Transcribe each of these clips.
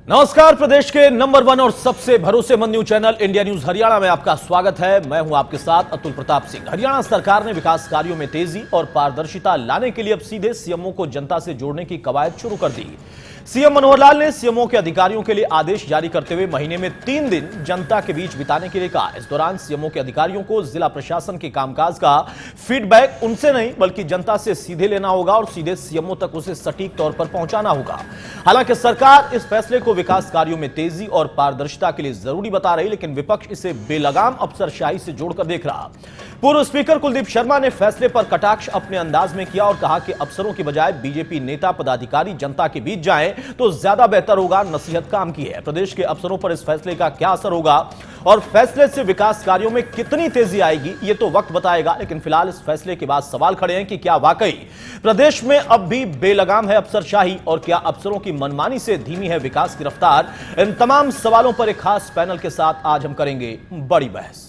नमस्कार। प्रदेश के नंबर 1 और सबसे भरोसेमंद news channel India news Haryana में आपका स्वागत है। मैं हूं आपके साथ अतुल प्रताप सिंह। हरियाणा सरकार ने विकास कार्यों में तेजी और पारदर्शिता लाने के लिए अब सीधे सीएमओ को जनता से जोड़ने की कवायद शुरू कर दी। सीएम मनोहर लाल ने सीएमओ के अधिकारियों के लिए आदेश जारी करते हुए महीने में 3 दिन जनता के बीच बिताने के लिए कहा। इस दौरान सीएमओ के अधिकारियों को जिला प्रशासन के कामकाज का फीडबैक उनसे नहीं बल्कि जनता से सीधे लेना होगा और सीधे सीएमओ तक उसे सटीक तौर पर पहुंचाना होगा। हालांकि सरकार इस फैसले को विकास कार्यों में तेजी और पारदर्शिता के लिए जरूरी बता रही, लेकिन विपक्ष इसे बेलगाम अफसरशाही से जोड़कर देख रहा। पूर्व स्पीकर कुलदीप शर्मा ने फैसले पर कटाक्ष अपने अंदाज में किया और कहा कि अफसरों की बजाय बीजेपी नेता पदाधिकारी जनता के बीच जाएं तो ज्यादा बेहतर होगा। नसीहत काम की है। प्रदेश के अफसरों पर इस फैसले का क्या असर होगा और फैसले से विकास कार्यों में कितनी तेजी आएगी, ये तो वक्त बताएगा। लेकिन फिलहाल इस फैसले के बाद सवाल खड़े हैं कि क्या वाकई प्रदेश में अब भी बेलगाम है अफसरशाही और क्या अफसरों की मनमानी से धीमी है विकास की रफ्तार। इन तमाम सवालों पर एक खास पैनल के साथ आज हम करेंगे बड़ी बहस।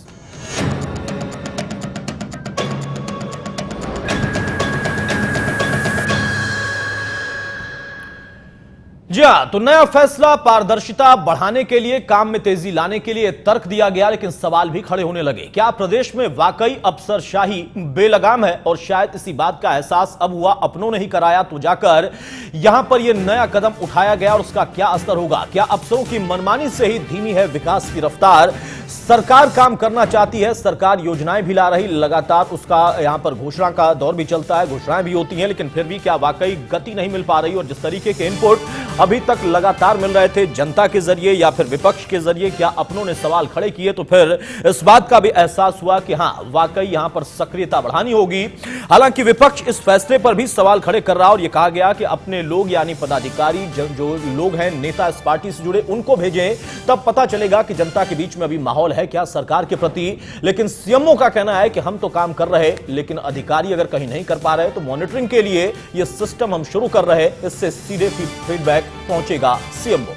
जी हां, तो नया फैसला पारदर्शिता बढ़ाने के लिए, काम में तेजी लाने के लिए तर्क दिया गया, लेकिन सवाल भी खड़े होने लगे। क्या प्रदेश में वाकई अफसरशाही बेलगाम है और शायद इसी बात का एहसास अब हुआ अपनों ने ही कराया तो जाकर यहां पर यह नया कदम उठाया गया और उसका क्या असर होगा। क्या अफसरों की मनमानी से ही धीमी है विकास की रफ्तार। सरकार काम करना चाहती है, सरकार योजनाएं भी ला रही, लगातार उसका यहां पर घोषणा का दौर भी चलता है, घोषणाएं भी होती हैं, लेकिन फिर भी क्या वाकई गति नहीं मिल पा रही। और जिस तरीके के इनपुट अभी तक लगातार मिल रहे थे जनता के जरिए या फिर विपक्ष के जरिए, क्या अपनों ने सवाल खड़े किए तो फिर इस बात का भी एहसास हुआ कि हां वाकई यहां पर सक्रियता बढ़ानी होगी। हालांकि विपक्ष इस फैसले पर भी सवाल खड़े कर रहा और यह कहा गया कि अपने लोग यानी पदाधिकारी जो लोग हैं, नेता इस पार्टी से जुड़े, उनको भेजें, तब पता चलेगा कि जनता के बीच में अभी माहौल है क्या सरकार के प्रति। लेकिन सीएमओ का कहना है कि हम तो काम कर रहे, लेकिन अधिकारी अगर कहीं नहीं कर पा रहे तो मॉनिटरिंग के लिए यह सिस्टम हम शुरू कर रहे, इससे सीधे फीडबैक पहुंचेगा सीएमओ।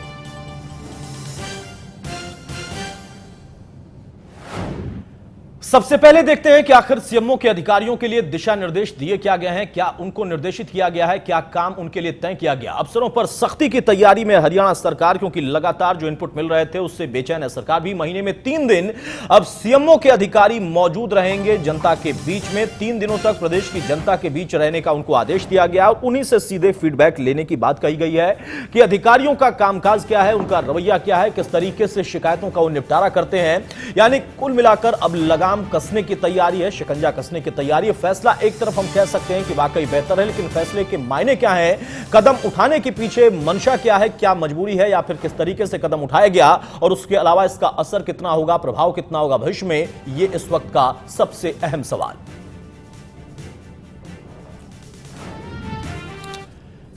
सबसे पहले देखते हैं कि आखिर सीएमओ के अधिकारियों के लिए दिशा निर्देश दिए क्या गए हैं, क्या उनको निर्देशित किया गया है, क्या काम उनके लिए तय किया गया। अफसरों पर सख्ती की तैयारी में हरियाणा सरकार, क्योंकि लगातार जो इनपुट मिल रहे थे उससे बेचैन है सरकार भी। महीने में 3 दिन अब सीएमओ के अधिकारी मौजूद रहेंगे जनता के बीच में। 3 दिनों तक प्रदेश की जनता के बीच रहने का उनको आदेश दिया गया और उन्हीं से सीधे फीडबैक लेने की बात कही गई है कि अधिकारियों का कामकाज क्या है, उनका रवैया क्या है, किस तरीके से शिकायतों का वो निपटारा करते हैं। यानी कुल मिलाकर अब लगाम कसने की तैयारी है, शिकंजा कसने की तैयारी है। फैसला एक तरफ हम कह सकते हैं कि वाकई बेहतर है, लेकिन फैसले के मायने क्या है, कदम उठाने के पीछे मंशा क्या है, क्या मजबूरी है या फिर किस तरीके से कदम उठाया गया और उसके अलावा इसका असर कितना होगा, प्रभाव कितना होगा भविष्य में, यह इस वक्त का सबसे अहम सवाल।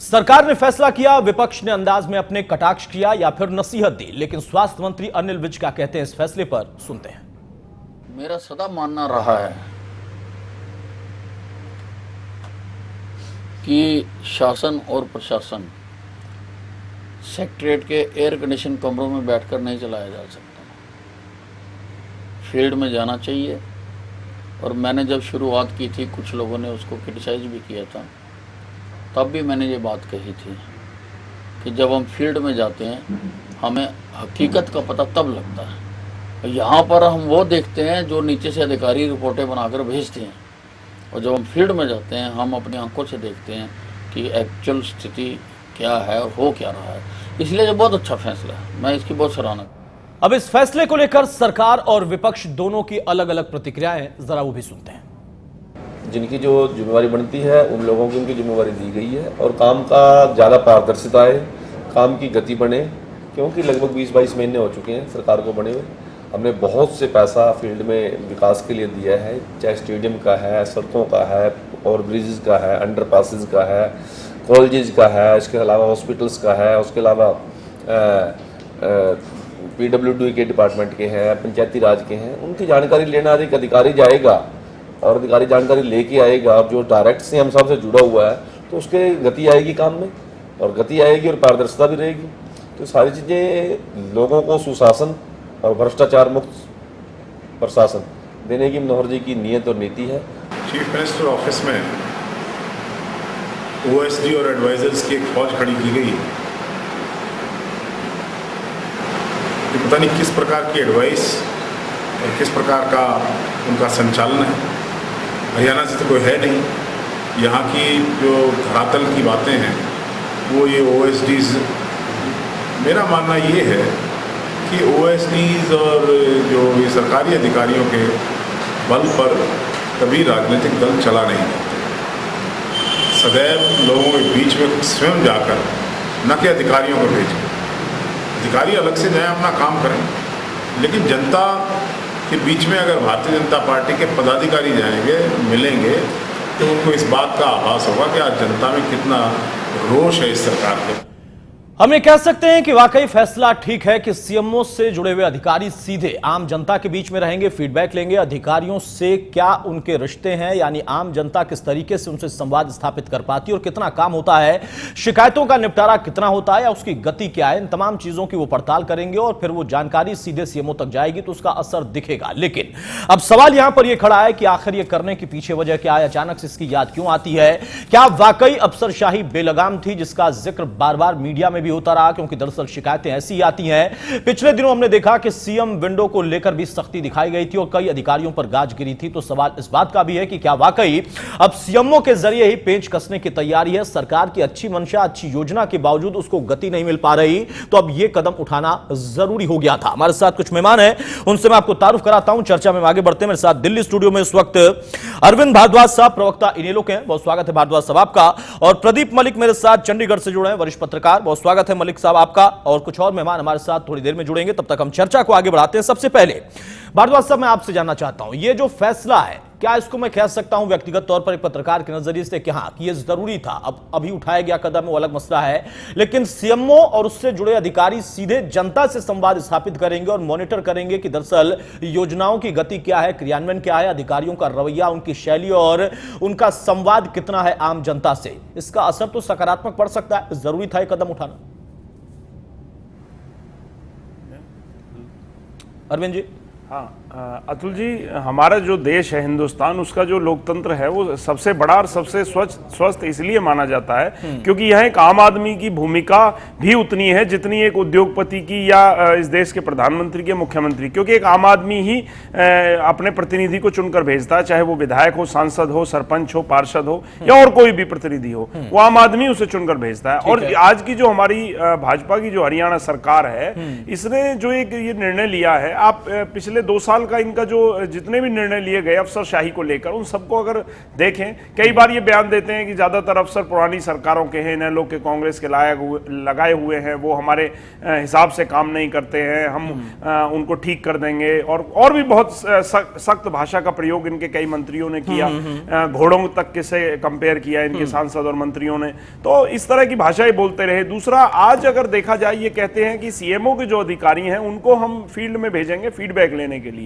सरकार ने फैसला किया, विपक्ष ने अंदाज में अपने कटाक्ष किया या फिर नसीहत दी, लेकिन स्वास्थ्य मंत्री अनिल विज क्या कहते हैं इस फैसले पर, सुनते हैं। मेरा सदा मानना रहा है कि शासन और प्रशासन सेक्रेटरीट के एयर कंडीशन कमरों में बैठकर नहीं चलाया जा सकता, फील्ड में जाना चाहिए। और मैंने जब शुरुआत की थी, कुछ लोगों ने उसको क्रिटिसाइज भी किया था, तब भी मैंने ये बात कही थी कि जब हम फील्ड में जाते हैं हमें हकीकत का पता तब लगता है। यहाँ पर हम वो देखते हैं जो नीचे से अधिकारी रिपोर्टें बनाकर भेजते हैं, और जब हम फील्ड में जाते हैं हम अपनी आंखों से देखते हैं कि एक्चुअल स्थिति क्या है और हो क्या रहा है। इसलिए ये बहुत अच्छा फैसला है, मैं इसकी बहुत सराहना। अब इस फैसले को लेकर सरकार और विपक्ष दोनों की अलग अलग प्रतिक्रियाएं, जरा वो भी सुनते हैं। जिनकी जो जिम्मेवारी बनती है उन लोगों की उनकी जिम्मेवारी दी गई है और काम का ज़्यादा पारदर्शिता है, काम की गति बढ़े, क्योंकि लगभग 20-22 महीने हो चुके हैं सरकार को बने हुए। हमने बहुत से पैसा फील्ड में विकास के लिए दिया है, चाहे स्टेडियम का है, सड़कों का है, ओवर ब्रिजेस का है, अंडरपासेस का है, कॉलेजेस का है, इसके अलावा हॉस्पिटल्स का है, उसके अलावा PWD के डिपार्टमेंट के हैं, पंचायती राज के हैं। उनकी जानकारी लेना, एक अधिकारी जाएगा और अधिकारी जानकारी लेके आएगा जो डायरेक्ट सीएम साहब से जुड़ा हुआ है, तो उसके गति आएगी काम में, और गति आएगी और पारदर्शिता भी रहेगी। तो सारी चीज़ें लोगों को सुशासन और भ्रष्टाचार मुक्त प्रशासन देने की मनोहर जी की नीयत और नीति है। चीफ मिनिस्टर ऑफिस में OSD और एडवाइजर्स की एक फौज खड़ी की गई पता नहीं किस प्रकार की एडवाइस, किस प्रकार का उनका संचालन है। हरियाणा से तो कोई है नहीं। यहाँ की जो धरातल की बातें हैं वो ये OSDs, मेरा मानना ये है कि OSDs और जो ये सरकारी अधिकारियों के बल पर कभी राजनीतिक दल चला नहीं जाता। सदैव लोगों के बीच में स्वयं जाकर, न कि अधिकारियों को भेजें। अधिकारी अलग से जाएं, अपना काम करें, लेकिन जनता के बीच में अगर भारतीय जनता पार्टी के पदाधिकारी जाएंगे, मिलेंगे, तो उनको इस बात का आभास होगा कि आज जनता में कितना रोष है इस सरकार पे। हम ये कह सकते हैं कि वाकई फैसला ठीक है कि सीएमओ से जुड़े हुए अधिकारी सीधे आम जनता के बीच में रहेंगे, फीडबैक लेंगे। अधिकारियों से क्या उनके रिश्ते हैं, यानी आम जनता किस तरीके से उनसे संवाद स्थापित कर पाती है और कितना काम होता है, शिकायतों का निपटारा कितना होता है या उसकी गति क्या है, इन तमाम चीजों की वो पड़ताल करेंगे और फिर वो जानकारी सीधे सीएमओ तक जाएगी तो उसका असर दिखेगा। लेकिन अब सवाल यहां पर यह खड़ा है कि आखिर ये करने की पीछे वजह क्या है, अचानक से इसकी याद क्यों आती है? क्या वाकई अफसरशाही बेलगाम थी जिसका जिक्र बार बार मीडिया में भी होता रहा? क्योंकि दरअसल शिकायतें ऐसी आती हैं। पिछले दिनों हमने देखा कि सीएम विंडो को लेकर भी सख्ती दिखाई गई थी और कई अधिकारियों पर गाज गिरी थी। तो सवाल इस बात का भी है कि क्या वाकई अब सीएमओ के जरिए ही पेंच कसने की तैयारी है? सरकार की अच्छी मंशा, अच्छी योजना के बावजूद उसको गति नहीं मिल पा रही, तो अब यह कदम उठाना जरूरी हो गया था। हमारे साथ कुछ मेहमान हैं, उनसे मैं आपको तारुफ कराता हूं। चर्चा में आगे बढ़ते हैं। मेरे साथ दिल्ली स्टूडियो में इस वक्त अरविंद भारद्वाज साहब, प्रवक्ता इनेलो के हैं, बहुत स्वागत है भारद्वाज साहब आपका। और प्रदीप मलिक मेरे साथ चंडीगढ़ से जुड़े हैं, वरिष्ठ पत्रकार, बहुत स्वागत है मलिक साहब आपका। और कुछ और मेहमान हमारे साथ थोड़ी देर में जुड़ेंगे, तब तक हम चर्चा को आगे बढ़ाते हैं। सबसे पहले भारद्वाज साहब, मैं आपसे जानना चाहता हूं, ये जो फैसला है, क्या इसको मैं कह सकता हूं व्यक्तिगत तौर पर एक पत्रकार के नजरिए से कि हाँ, कि ये जरूरी था, अब अभी उठाया गया कदम वो अलग मसला है, लेकिन सीएमओ और उससे जुड़े अधिकारी सीधे जनता से संवाद स्थापित करेंगे और मॉनिटर करेंगे कि दरअसल योजनाओं की गति क्या है, क्रियान्वयन क्या है, अधिकारियों का रवैया, उनकी शैली और उनका संवाद कितना है आम जनता से, इसका असर तो सकारात्मक पड़ सकता है। जरूरी था ये कदम उठाना। अरविंद जी। हाँ अतुल जी, हमारा जो देश है हिंदुस्तान, उसका जो लोकतंत्र है वो सबसे बड़ा और सबसे स्वस्थ इसलिए माना जाता है क्योंकि यहाँ एक आम आदमी की भूमिका भी उतनी है जितनी एक उद्योगपति की या इस देश के प्रधानमंत्री के, मुख्यमंत्री, क्योंकि एक आम आदमी ही अपने प्रतिनिधि को चुनकर भेजता है, चाहे वो विधायक हो, सांसद हो, सरपंच हो, पार्षद हो या और कोई भी प्रतिनिधि हो, वो आम आदमी उसे चुनकर भेजता है। और आज की जो हमारी भाजपा की जो हरियाणा सरकार है, इसने जो एक ये निर्णय लिया है, आप पिछले 2 साल का इनका जो जितने भी निर्णय लिए गए अफसरशाही को लेकर, उन सबको अगर देखें, कई बार ये बयान देते हैं कि ज्यादातर अफसर पुरानी सरकारों के हैं, इन्हें लोग के कांग्रेस के लगाए हुए हैं, वो हमारे हिसाब से काम नहीं करते हैं, हम उनको ठीक कर देंगे, और भी बहुत सख्त भाषा का प्रयोग इनके कई मंत्रियों ने किया, घोड़ों तक के से कंपेयर किया इनके सांसद और मंत्रियों ने, तो इस तरह की भाषा ही बोलते रहे। दूसरा, आज अगर देखा जाए, ये कहते हैं कि सीएमओ के जो अधिकारी हैं उनको हम फील्ड में भेजेंगे फीडबैक लेने के लिए।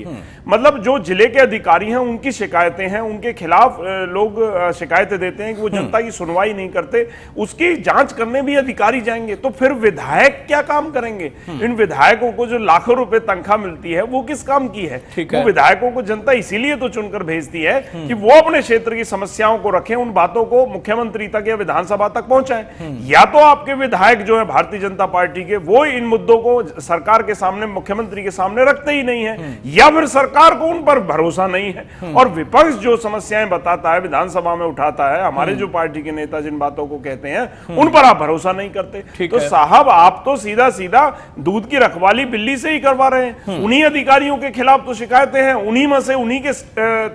मतलब जो जिले के अधिकारी हैं उनकी शिकायतें हैं, उनके खिलाफ लोग शिकायतें देते हैं कि वो जनता की सुनवाई नहीं करते, उसकी जांच करने भी अधिकारी जाएंगे, तो फिर विधायक क्या काम करेंगे? इन विधायकों को जो लाखों रुपए तनख्वाह मिलती है वो किस काम की है? वो विधायकों को जनता इसीलिए तो चुनकर भेजती है कि वो अपने क्षेत्र की समस्याओं को रखें, उन बातों को मुख्यमंत्री तक या विधानसभा तक पहुंचाएं। या तो आपके विधायक जो है भारतीय जनता पार्टी के, वो इन मुद्दों को सरकार के सामने, मुख्यमंत्री के सामने रखते ही नहीं है, या फिर सरकार को उन पर भरोसा नहीं है। और विपक्ष जो समस्याएं बताता है, विधानसभा में उठाता है, हमारे जो पार्टी के नेता जिन बातों को कहते हैं उन पर आप भरोसा नहीं करते। तो साहब, आप तो सीधा सीधा दूध की रखवाली बिल्ली से ही करवा रहे हैं। उन्हीं अधिकारियों के खिलाफ तो शिकायतें हैं, उन्हीं में से उन्हीं के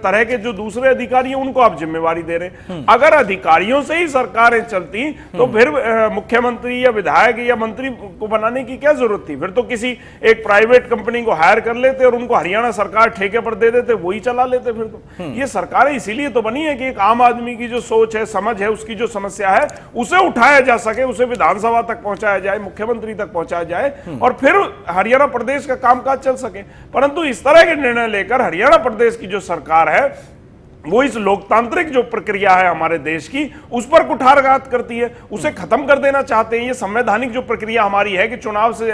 तरह के जो दूसरे अधिकारी हैं उनको आप जिम्मेवारी दे रहे हैं। अगर अधिकारियों से ही सरकारें चलती तो फिर मुख्यमंत्री या विधायक या मंत्री को बनाने की क्या जरूरत थी? फिर तो किसी एक प्राइवेट कंपनी को हायर कर लेते और उनको हरियाणा सरकार ठेके पर दे देते, वही चला लेते। फिर तो ये सरकारें इसीलिए तो बनी है कि एक आम आदमी की जो सोच है, समझ है, उसकी जो समस्या है, उसे उठाया जा सके, उसे विधानसभा तक पहुंचाया जाए, मुख्यमंत्री तक पहुंचाया जाए और फिर हरियाणा प्रदेश का कामकाज चल सके। परंतु इस तरह के निर्णय लेकर हरियाणा प्रदेश की जो सरकार है वो इस लोकतांत्रिक जो प्रक्रिया है हमारे देश की उस पर कुठाराघात करती है, उसे खत्म कर देना चाहते हैं। ये संवैधानिक जो प्रक्रिया हमारी है कि चुनाव से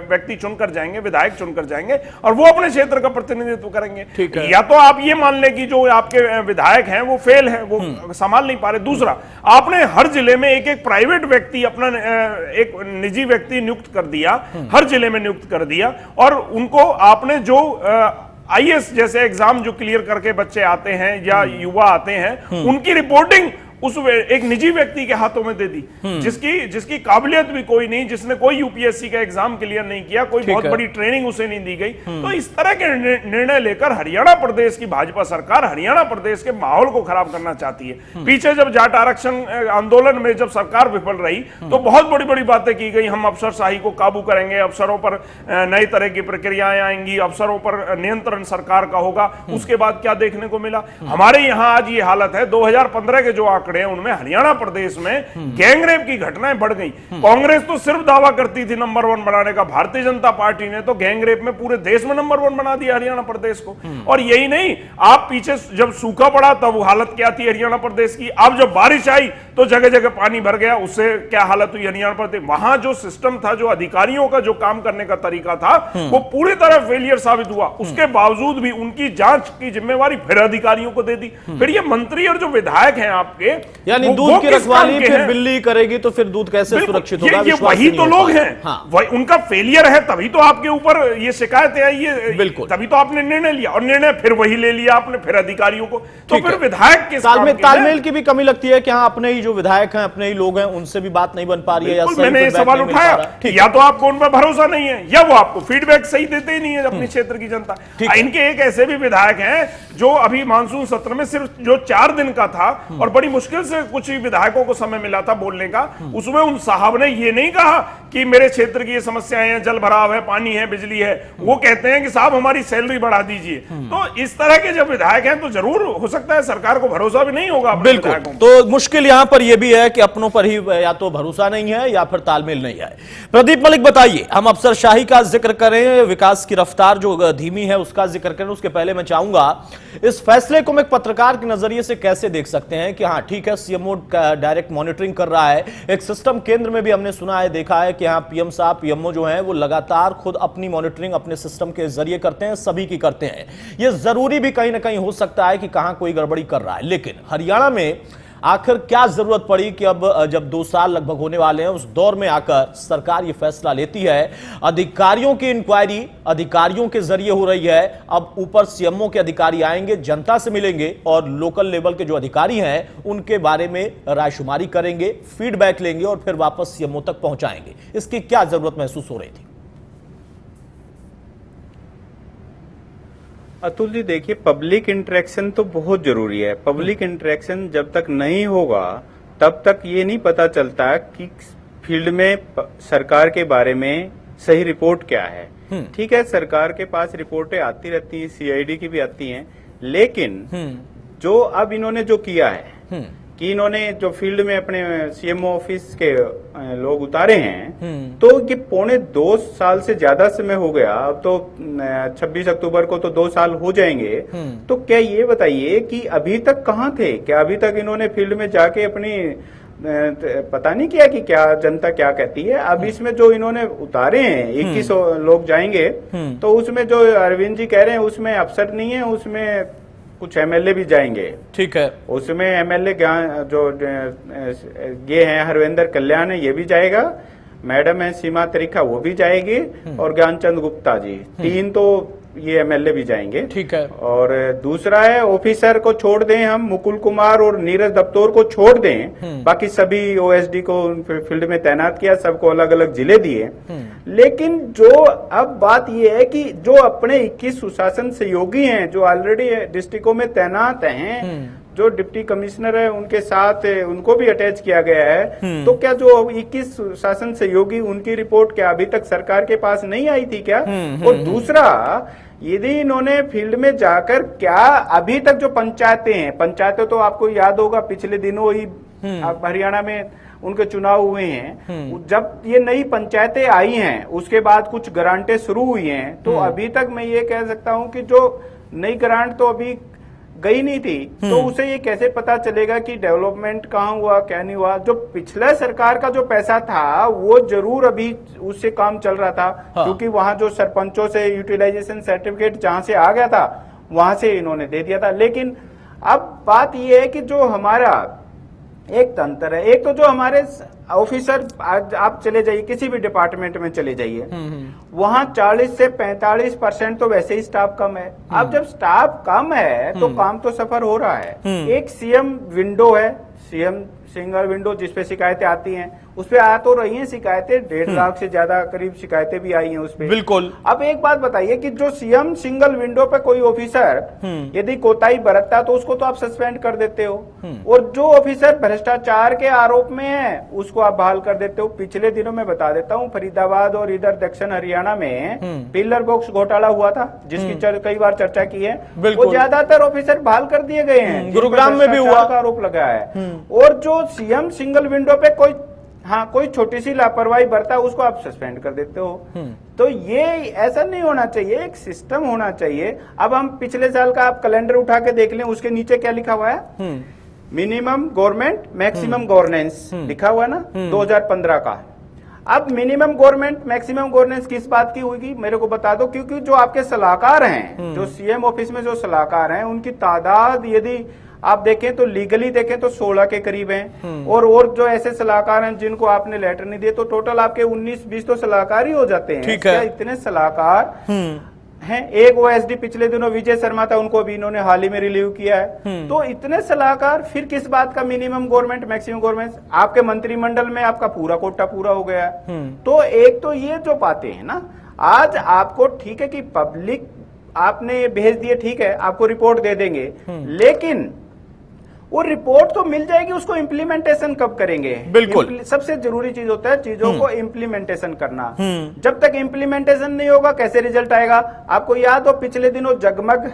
व्यक्ति चुनकर जाएंगे, विधायक चुनकर जाएंगे और वो अपने क्षेत्र का प्रतिनिधित्व करेंगे। ठीक है। या तो आप ये मान लें कि जो आपके विधायक हैं वो फेल है, वो संभाल नहीं पा रहे। दूसरा, आपने हर जिले में एक एक प्राइवेट व्यक्ति, अपना एक निजी व्यक्ति नियुक्त कर दिया, हर जिले में नियुक्त कर दिया, और उनको आपने जो आईएएस जैसे एग्जाम जो क्लियर करके बच्चे आते हैं या युवा आते हैं, उनकी रिपोर्टिंग उस एक निजी व्यक्ति के हाथों में दे दी, जिसकी काबिलियत भी कोई नहीं, जिसने कोई यूपीएससी का एग्जाम क्लियर नहीं किया, कोई बहुत बड़ी ट्रेनिंग उसे नहीं दी गई। तो इस तरह के निर्णय लेकर हरियाणा प्रदेश की भाजपा सरकार हरियाणा प्रदेश के माहौल को खराब करना चाहती है। पीछे जब जाट आरक्षण आंदोलन में जब सरकार विफल रही तो बहुत बड़ी बड़ी बातें की गई, हम अफसरशाही को काबू करेंगे, अफसरों पर नई तरह की प्रक्रियाएं आएंगी, अफसरों पर नियंत्रण सरकार का होगा। उसके बाद क्या देखने को मिला? हमारे यहाँ आज ये हालत है, 2015 के जो आंकड़े उनमें हरियाणा प्रदेश में गैंगरेप की घटनाएं बढ़ गई। कांग्रेस तो सिर्फ दावा करती थी नंबर 1 बनाने का, भारतीय जनता पार्टी ने तो गैंगरेप में पूरे देश में नंबर 1 बना दिया हरियाणा प्रदेश को। और यही नहीं, आप पीछे जब सूखा पड़ा तब हालत क्या थी हरियाणा प्रदेश की, अब जब बारिश आई तो जगह जगह पानी भर गया, उससे क्या हालत हुई हरियाणा प्रदेश। वहां जो सिस्टम था, जो अधिकारियों का जो काम करने का तरीका था, वो पूरी तरह फेलियर साबित हुआ। उसके बावजूद भी उनकी जांच की जिम्मेवारी फिर अधिकारियों को दे दी। फिर ये मंत्री और जो विधायक हैं आपके, यानी दूध की रखवाली फिर बिल्ली करेगी तो फिर दूध कैसे सुरक्षित होगा? ये वही तो लोग हैं। हाँ। वही उनका फेलियर है, तभी तो आपके ऊपर ये शिकायतें आई है। बिल्कुल, तभी तो आपने निर्णय लिया, और निर्णय फिर वही ले लिया आपने, फिर अधिकारियों को। तो फिर विधायक के तालमेल की भी कमी लगती है कि हाँ, अपने ही जो विधायक हैं, अपने ही लोग हैं, उनसे भी बात नहीं बन पा रही है। या मैंने ये सवाल उठाया, या तो आपको उन पर भरोसा नहीं है, या वो आपको फीडबैक सही देते ही नहीं है अपने क्षेत्र की जनता। इनके एक ऐसे भी विधायक हैं जो अभी मानसून सत्र में सिर्फ जो 4 दिन का था और बड़ी मुश्किल से कुछ ही विधायकों को समय मिला था बोलने का, उसमें उन साहब ने ये नहीं कहा कि मेरे क्षेत्र की ये समस्याएं हैं, जल भराव है, पानी है, बिजली है। वो कहते हैं कि साहब हमारी सैलरी बढ़ा दीजिए। तो इस तरह के जब विधायक हैं तो जरूर हो सकता है सरकार को भरोसा भी नहीं होगा। बिल्कुल, तो मुश्किल यहां पर यह भी है कि अपनों पर ही या तो भरोसा नहीं है या फिर तालमेल नहीं है। प्रदीप मलिक, बताइए, हम अफसरशाही का जिक्र करें, विकास की रफ्तार जो धीमी है उसका जिक्र करें, उसके पहले मैं चाहूंगा इस फैसले को हम एक पत्रकार के नजरिए से कैसे देख सकते हैं कि हाँ ठीक है, सीएमओ डायरेक्ट मॉनिटरिंग कर रहा है, एक सिस्टम केंद्र में भी हमने सुना है, देखा है कि हाँ पीएम साहब, पीएमओ जो हैं वो लगातार खुद अपनी मॉनिटरिंग अपने सिस्टम के जरिए करते हैं, सभी की करते हैं। ये जरूरी भी कहीं ना कहीं हो सकता है कि कहां कोई गड़बड़ी कर रहा है, लेकिन हरियाणा में आखिर क्या जरूरत पड़ी कि अब जब 2 साल लगभग होने वाले हैं, उस दौर में आकर सरकार ये फैसला लेती है। अधिकारियों की इंक्वायरी अधिकारियों के जरिए हो रही है, अब ऊपर सीएमओ के अधिकारी आएंगे, जनता से मिलेंगे और लोकल लेवल के जो अधिकारी हैं उनके बारे में रायशुमारी करेंगे, फीडबैक लेंगे और फिर वापस सीएमओ तक पहुंचाएंगे। इसकी क्या जरूरत महसूस हो रही थी? अतुल जी, देखिए, पब्लिक इंटरेक्शन तो बहुत जरूरी है। पब्लिक इंटरेक्शन जब तक नहीं होगा तब तक ये नहीं पता चलता कि फील्ड में सरकार के बारे में सही रिपोर्ट क्या है। ठीक है, सरकार के पास रिपोर्टें आती रहती हैं, सीआईडी की भी आती हैं, लेकिन जो अब इन्होंने जो किया है कि इन्होंने जो फील्ड में अपने सीएमओ ऑफिस के लोग उतारे हैं, तो ये 2.25 साल से ज्यादा समय हो गया। अब तो 26 अक्टूबर को तो 2 साल हो जाएंगे। तो क्या ये बताइए कि अभी तक कहाँ थे? क्या अभी तक इन्होंने फील्ड में जाके अपनी पता नहीं किया कि क्या जनता क्या कहती है? अब इसमें जो इन्होंने उतारे हैं 21 लोग जाएंगे, तो उसमें जो अरविंद जी कह रहे हैं उसमें अफसर नहीं है, उसमें कुछ एमएलए भी जाएंगे। ठीक है, उसमें एमएलए जो ये हैं हरविंदर कल्याण है, ये भी जाएगा, मैडम है सीमा त्रिखा, वो भी जाएगी, और ज्ञानचंद गुप्ता जी, 3 तो ये एमएलए भी जाएंगे। ठीक है, और दूसरा है ऑफिसर को छोड़ दें हम, मुकुल कुमार और नीरज दफ्तोर को छोड़ दें, बाकी सभी ओएसडी को फील्ड में तैनात किया, सबको अलग अलग जिले दिए। लेकिन जो अब बात ये है कि जो अपने 21 सुशासन सहयोगी हैं, जो ऑलरेडी डिस्ट्रिक्टों में तैनात हैं, जो डिप्टी कमिश्नर है उनके साथ उनको भी अटैच किया गया है, तो क्या जो 21 शासन सहयोगी, उनकी रिपोर्ट क्या अभी तक सरकार के पास नहीं आई थी क्या? और दूसरा, यदि इन्होंने फील्ड में जाकर क्या अभी तक जो पंचायतें तो आपको याद होगा पिछले दिनों ही हरियाणा में उनके चुनाव हुए हैं, जब ये नई पंचायतें आई हैं उसके बाद कुछ ग्रांटें शुरू हुई हैं, तो अभी तक मैं ये कह सकता हूं कि जो नई ग्रांट तो अभी गई नहीं थी, तो उसे ये कैसे पता चलेगा कि डेवलपमेंट कहाँ हुआ क्या नहीं हुआ। जो पिछला सरकार का जो पैसा था वो जरूर अभी उससे काम चल रहा था, क्योंकि वहां जो सरपंचों से यूटिलाइजेशन सर्टिफिकेट जहां से आ गया था वहां से इन्होंने दे दिया था। लेकिन अब बात ये है कि जो हमारा एक तंत्र है, एक तो जो हमारे ऑफिसर, आज आप चले जाइए किसी भी डिपार्टमेंट में चले जाइए, वहां 40 से 45% तो वैसे ही स्टाफ कम है। अब जब स्टाफ कम है तो काम तो सफर हो रहा है। एक सीएम विंडो है, सीएम सिंगल विंडो जिसपे शिकायतें आती हैं, उस पे आ तो रही हैं शिकायतें, 1.5 लाख से ज्यादा करीब शिकायतें भी आई हैं उस पे। बिल्कुल। अब एक बात बताइए कि जो सीएम सिंगल विंडो पे कोई ऑफिसर यदि कोताही बरतता तो उसको तो आप सस्पेंड कर देते हो, और जो ऑफिसर भ्रष्टाचार के आरोप में है उसको आप बहाल कर देते हो। पिछले दिनों में बता देता हूँ, फरीदाबाद और इधर दक्षिण हरियाणा में पिलर बॉक्स घोटाला हुआ था, जिसकी कई बार चर्चा की है। वो ज्यादातर ऑफिसर बहाल कर दिए गए हैं, गुरुग्राम में भी हुआ का आरोप लगा है। और जो सीएम सिंगल विंडो पे कोई छोटी सी लापरवाही बरता है उसको आप सस्पेंड कर देते हो। तो ये ऐसा नहीं होना चाहिए, एक सिस्टम होना चाहिए। अब हम पिछले साल का आप कैलेंडर उठा के देख लें, उसके नीचे क्या लिखा हुआ है, मिनिमम गवर्नमेंट मैक्सिमम गवर्नेंस लिखा हुआ है ना, 2015 का। अब मिनिमम गवर्नमेंट मैक्सिमम गवर्नेंस किस बात की होगी मेरे को बता दो, क्योंकि जो आपके सलाहकार हैं, जो सीएम ऑफिस में जो सलाहकार हैं, उनकी तादाद यदि आप देखें तो लीगली देखें तो 16 के करीब हैं, और जो ऐसे सलाहकार हैं जिनको आपने लेटर नहीं दिए तो टोटल आपके 19-20 तो सलाहकार ही हो जाते हैं। ठीक है। इतने सलाहकार हैं। एक ओएसडी पिछले दिनों विजय शर्मा था, उनको अभी इन्होंने हाल ही में रिलीव किया है। तो इतने सलाहकार, फिर किस बात का मिनिमम गवर्नमेंट मैक्सिमम गवर्नमेंट? आपके मंत्रिमंडल में आपका पूरा कोटा पूरा हो गया है। तो एक तो ये जो बातें हैं ना, आज आपको ठीक है कि पब्लिक आपने भेज दिए, ठीक है आपको रिपोर्ट दे देंगे, लेकिन वो रिपोर्ट तो मिल जाएगी, उसको इम्प्लीमेंटेशन कब करेंगे? बिल्कुल। सबसे जरूरी चीज होता है चीजों को इम्प्लीमेंटेशन करना। जब तक इम्प्लीमेंटेशन नहीं होगा कैसे रिजल्ट आएगा? आपको याद हो पिछले दिनों जगमग,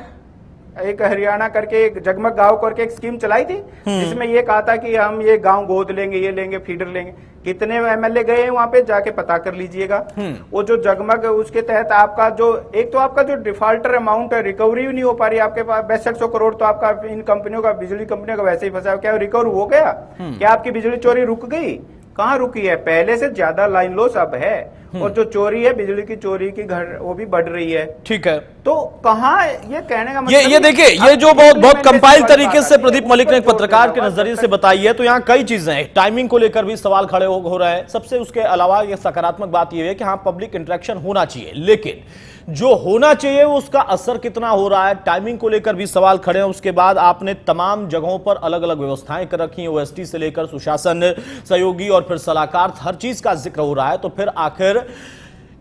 एक हरियाणा करके एक जगमग गांव करके एक स्कीम चलाई थी, जिसमें ये कहा था कि हम ये गांव गोद लेंगे, ये लेंगे, फीडर लेंगे। कितने एमएलए गए हैं वहां पे, जाके पता कर लीजिएगा। वो जो जगमग, उसके तहत आपका जो एक तो आपका जो डिफॉल्टर अमाउंट है, रिकवरी नहीं हो पा रही आपके पास। 6200 करोड़ तो आपका इन कंपनियों का, बिजली कंपनियों का वैसे ही फंसा। क्या रिकवर हो गया? क्या आपकी बिजली चोरी रुक गई? कहाँ रुकी है? पहले से ज्यादा लाइन लॉस अब है, और जो चोरी है, बिजली की चोरी की वो भी बढ़ रही है। ठीक है। तो कहाँ ये कहने का मतलब, ये देखिए, ये जो बहुत कंपाइल तरीके से प्रदीप मलिक ने एक पत्रकार के नजरिए से बताई है, तो यहाँ कई चीजें हैं। टाइमिंग को लेकर भी सवाल खड़े हो रहे हैं। सबसे उसके अलावा ये सकारात्मक बात ये है कि हाँ, पब्लिक इंटरेक्शन होना चाहिए, लेकिन जो होना चाहिए वो उसका असर कितना हो रहा है, टाइमिंग को लेकर भी सवाल खड़े हैं। उसके बाद आपने तमाम जगहों पर अलग अलग व्यवस्थाएं कर रखी हैं, ओएसडी से लेकर सुशासन सहयोगी और फिर सलाहकार, हर चीज का जिक्र हो रहा है। तो फिर आखिर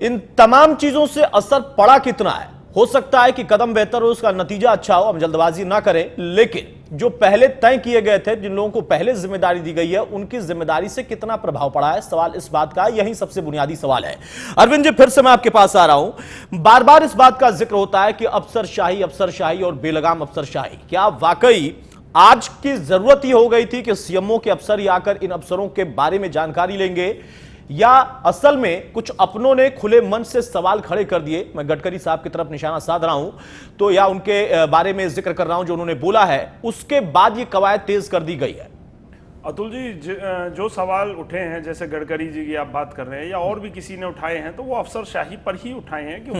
इन तमाम चीजों से असर पड़ा कितना है? हो सकता है कि कदम बेहतर हो, उसका नतीजा अच्छा हो, हम जल्दबाजी ना करें, लेकिन जो पहले तय किए गए थे, जिन लोगों को पहले जिम्मेदारी दी गई है, उनकी जिम्मेदारी से कितना प्रभाव पड़ा है? सवाल इस बात का, यही सबसे बुनियादी सवाल है। अरविंद जी, फिर से मैं आपके पास आ रहा हूं। बार बार इस बात का जिक्र होता है कि अफसरशाही और बेलगाम अफसरशाही, क्या वाकई आज की जरूरत ही हो गई थी कि सीएमओ के अफसर ही आकर इन अफसरों के बारे में जानकारी लेंगे, या असल में कुछ अपनों ने खुले मन से सवाल खड़े कर दिए? मैं गडकरी साहब की तरफ निशाना साध रहा हूं, तो या उनके बारे में जिक्र कर रहा हूं जो उन्होंने बोला है, उसके बाद ये कवायद तेज कर दी गई है। अतुल जी, जो सवाल उठे हैं, जैसे गडकरी जी की आप बात कर रहे हैं या और भी किसी ने उठाए हैं, तो वो अफसरशाही पर ही उठाए हैं कि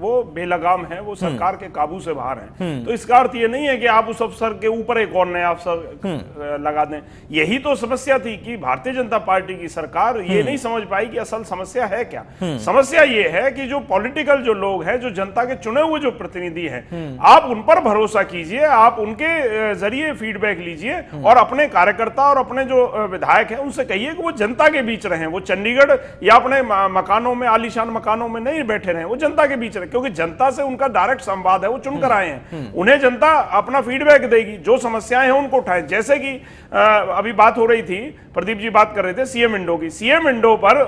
वो बेलगाम है, वो सरकार के काबू से बाहर हैं। तो इसका अर्थ ये नहीं है कि आप उस अफसर के ऊपर एक और नया अफसर लगा दें। यही तो समस्या थी कि भारतीय जनता पार्टी की सरकार ये नहीं समझ पाई कि असल समस्या है क्या। समस्या ये है कि जो पॉलिटिकल जो लोग हैं, जो जनता के चुने हुए जो प्रतिनिधि हैं, आप उन पर भरोसा कीजिए, आप उनके जरिए फीडबैक लीजिए, और अपने कार्यकर्ता और अपने जो विधायक हैं उनसे कहिए कि वो जनता के बीच रहें, वो चंडीगढ़ या अपने मकानों में, आलीशान मकानों में नहीं बैठे रहें, वो जनता के बीच रहें, क्योंकि जनता से उनका डायरेक्ट संवाद है, वो चुनकर आए हैं। उन्हें जनता अपना फीडबैक देगी, जो समस्याएं हैं उनको उठाएं। जैसे कि अभी बात हो रही थी, प्रदीप जी बात कर रहे थे सीएम विंडो की। सीएम विंडो पर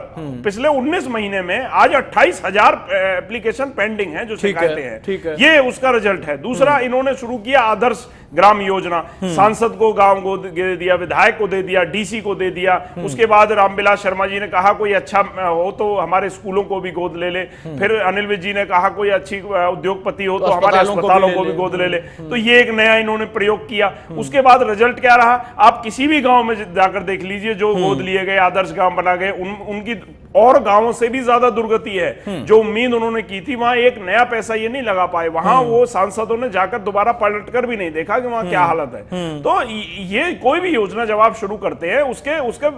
पिछले 19 महीने में आज 28,000 एप्लीकेशन पेंडिंग है, जो शिकायतें हैं, ये उसका रिजल्ट है। दूसरा, इन्होंने शुरू किया आदर्श ग्राम योजना, सांसद को गांव को दे दिया, विधायक को दे दिया, डीसी को दे दिया। उसके बाद रामविलास शर्मा जी ने कहा कोई अच्छा हो तो हमारे स्कूलों को भी गोद ले ले। फिर अनिल विज जी ने कहा कोई अच्छी उद्योगपति हो तो हमारे अस्पतालों को भी गोद ले ले। तो ये एक नया इन्होंने प्रयोग किया। उसके बाद रिजल्ट क्या रहा, आप किसी भी गांव में जाकर देख लीजिए, जो गोद लिए गए, आदर्श गांव बना गए, उनकी और गांवों से भी ज्यादा दुर्गति है। जो उम्मीद उन्होंने की थी, वहां एक नया पैसा ये नहीं लगा पाए। वहां वो सांसदों ने जाकर दोबारा पलटकर भी नहीं देखा कि वहां क्या हालत है। तो ये कोई भी योजना जब आप शुरू करते हैं, उसके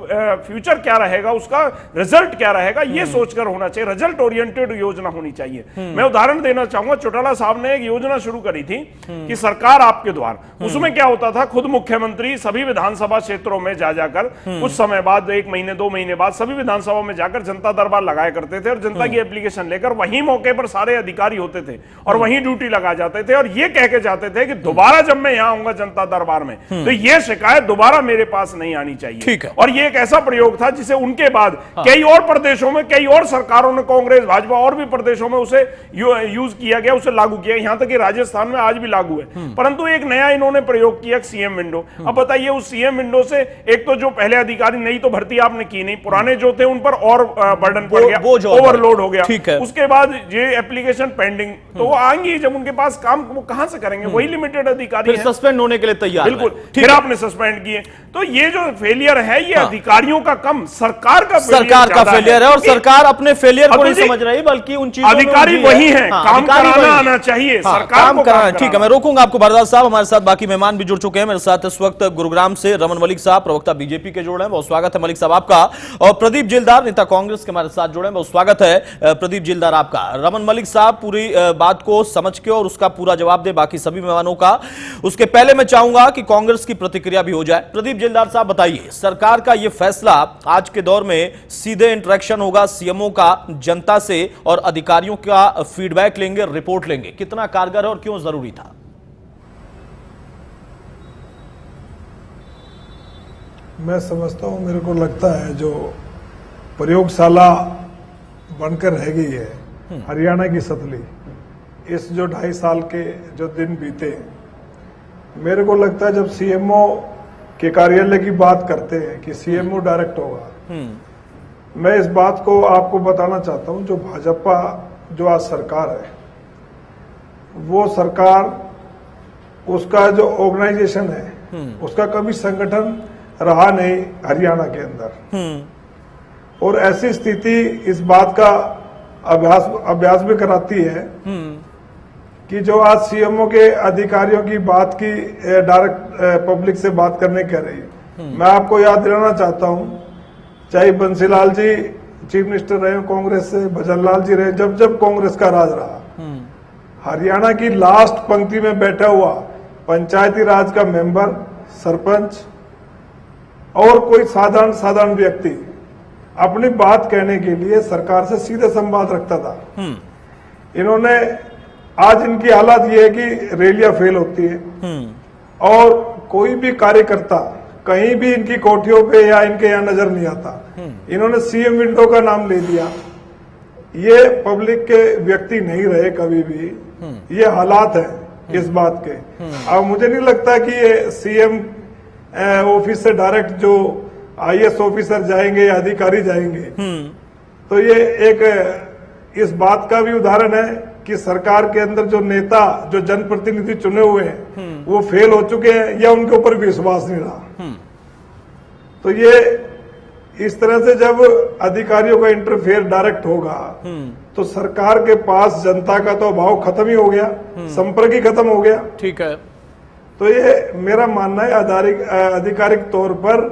फ्यूचर क्या रहेगा, उसका रिजल्ट क्या रहेगा, ये सोचकर होना चाहिए। रिजल्ट ओरिएंटेड योजना होनी चाहिए। मैं उदाहरण देना चाहूंगा, चौटाला साहब ने एक योजना शुरू करी थी कि सरकार आपके द्वार। उसमें क्या होता था, खुद मुख्यमंत्री सभी विधानसभा क्षेत्रों में जाकर कुछ समय बाद, 1 महीने 2 महीने बाद, सभी विधानसभा में जाकर जनता दरबार लगाया करते थे और जनता की एप्लीकेशन लेकर वहीं मौके पर सारे अधिकारी होते थे और वहीं ड्यूटी लगा जाते थे और ये कह के जाते थे कि दोबारा जब मैं यहां आऊंगा जनता दरबार में तो ये शिकायत दोबारा मेरे पास नहीं आनी चाहिए। ठीक है। और ये एक ऐसा प्रयोग था जिसे उनके बाद कई और प्रदेशों में, कई और सरकारों ने, कांग्रेस, भाजपा और भी प्रदेशों में उसे यूज किया गया, उसे लागू किया। यहां तक कि राजस्थान में आज भी लागू है। परंतु एक नया इन्होंने प्रयोग किया, सीएम विंडो। अब बताइए, उस सीएम विंडो से एक तो जो पहले अधिकारी, नई तो भर्ती आपने की नहीं, पुराने जो थे उन पर और बर्डन पड़ गया, ओवरलोड हो गया। ठीक है। उसके बाद ये एप्लीकेशन पेंडिंग, तो वो आएंगी जब उनके पास काम, वो कहां से करेंगे? वही लिमिटेड अधिकारी फिर सस्पेंड होने के लिए तैयार। बिल्कुल, फिर आपने सस्पेंड किए। तो ये जो फेलियर है, ये अधिकारियों का कम, सरकार का फेलियर है। और सरकार अपने फेलियर को नहीं समझ रही, बल्कि उन चीजों में अधिकारी वही है, काम कराना आना चाहिए, सरकार को काम ठीक है। मैं रोकूंगा आपको भारद्वाज साहब। हमारे साथ बाकी मेहमान भी जुड़ चुके हैं। मेरे साथ इस वक्त गुरुग्राम से रमन मलिक साहब, प्रवक्ता बीजेपी के जुड़ रहे हैं, बहुत स्वागत है मलिक साहब आपका। और प्रदीप जिलदार, नेता कांग्रेस के हमारे साथ जुड़े हैं, बहुत स्वागत है प्रदीप जिलदार आपका। रमन मलिक साहब पूरी बात को समझ के और उसका पूरा जवाब दे, बाकी सभी मेहमानों का। उसके पहले मैं चाहूंगा कि कांग्रेस की प्रतिक्रिया भी हो जाए। प्रदीप जिलदार साहब बताइए, सरकार का यह फैसला आज के दौर में सीधे इंटरेक्शन होगा सीएमओ का जनता से और अधिकारियों का फीडबैक लेंगे, रिपोर्ट लेंगे, कितना कारगर है और क्यों जरूरी था? मैं समझता हूं, मेरे को लगता है जो प्रयोगशाला बनकर रह गई है हरियाणा की सतली, इस जो 2.5 साल के जो दिन बीते, मेरे को लगता है जब सीएमओ के कार्यालय की बात करते हैं कि सीएमओ डायरेक्ट होगा, मैं इस बात को आपको बताना चाहता हूं, जो भाजपा जो आज सरकार है, वो सरकार, उसका जो ऑर्गेनाइजेशन है, उसका कभी संगठन रहा नहीं हरियाणा के अंदर। और ऐसी स्थिति इस बात का अभ्यास भी कराती है कि जो आज सीएमओ के अधिकारियों की बात की डायरेक्ट पब्लिक से बात करने कह रही है। मैं आपको याद दिलाना चाहता हूं, चाहे बंसीलाल जी चीफ मिनिस्टर रहे कांग्रेस से, भजन लाल जी रहे, जब जब कांग्रेस का राज रहा, हरियाणा की लास्ट पंक्ति में बैठा हुआ पंचायती राज का मेंबर, सरपंच और कोई साधारण व्यक्ति अपनी बात कहने के लिए सरकार से सीधे संवाद रखता था। इन्होंने, आज इनकी हालत ये है कि रैलियां फेल होती है और कोई भी कार्यकर्ता कहीं भी इनकी कोठियों पे या इनके यहाँ नजर नहीं आता। इन्होंने सीएम विंडो का नाम ले दिया। ये पब्लिक के व्यक्ति नहीं रहे कभी भी, ये हालात है इस बात के। अब मुझे नहीं लगता कि ये सीएम ऑफिस से डायरेक्ट जो आईएएस ऑफिसर जाएंगे या अधिकारी जाएंगे, तो ये एक इस बात का भी उदाहरण है कि सरकार के अंदर जो नेता, जो जनप्रतिनिधि चुने हुए हैं, वो फेल हो चुके हैं या उनके ऊपर विश्वास नहीं रहा। तो ये इस तरह से जब अधिकारियों का इंटरफेयर डायरेक्ट होगा तो सरकार के पास जनता का तो अभाव खत्म ही हो गया, संपर्क ही खत्म हो गया। ठीक है। तो ये मेरा मानना है, आधिकारिक तौर पर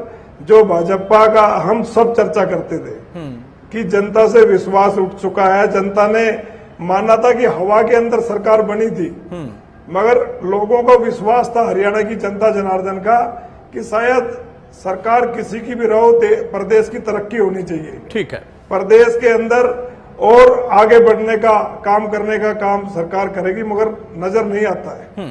जो भाजपा का हम सब चर्चा करते थे कि जनता से विश्वास उठ चुका है। जनता ने माना था कि हवा के अंदर सरकार बनी थी, मगर लोगों को विश्वास था हरियाणा की जनता जनार्दन का कि शायद सरकार किसी की भी रहो, प्रदेश की तरक्की होनी चाहिए। ठीक है। प्रदेश के अंदर और आगे बढ़ने का काम करने का काम सरकार करेगी, मगर नजर नहीं आता है।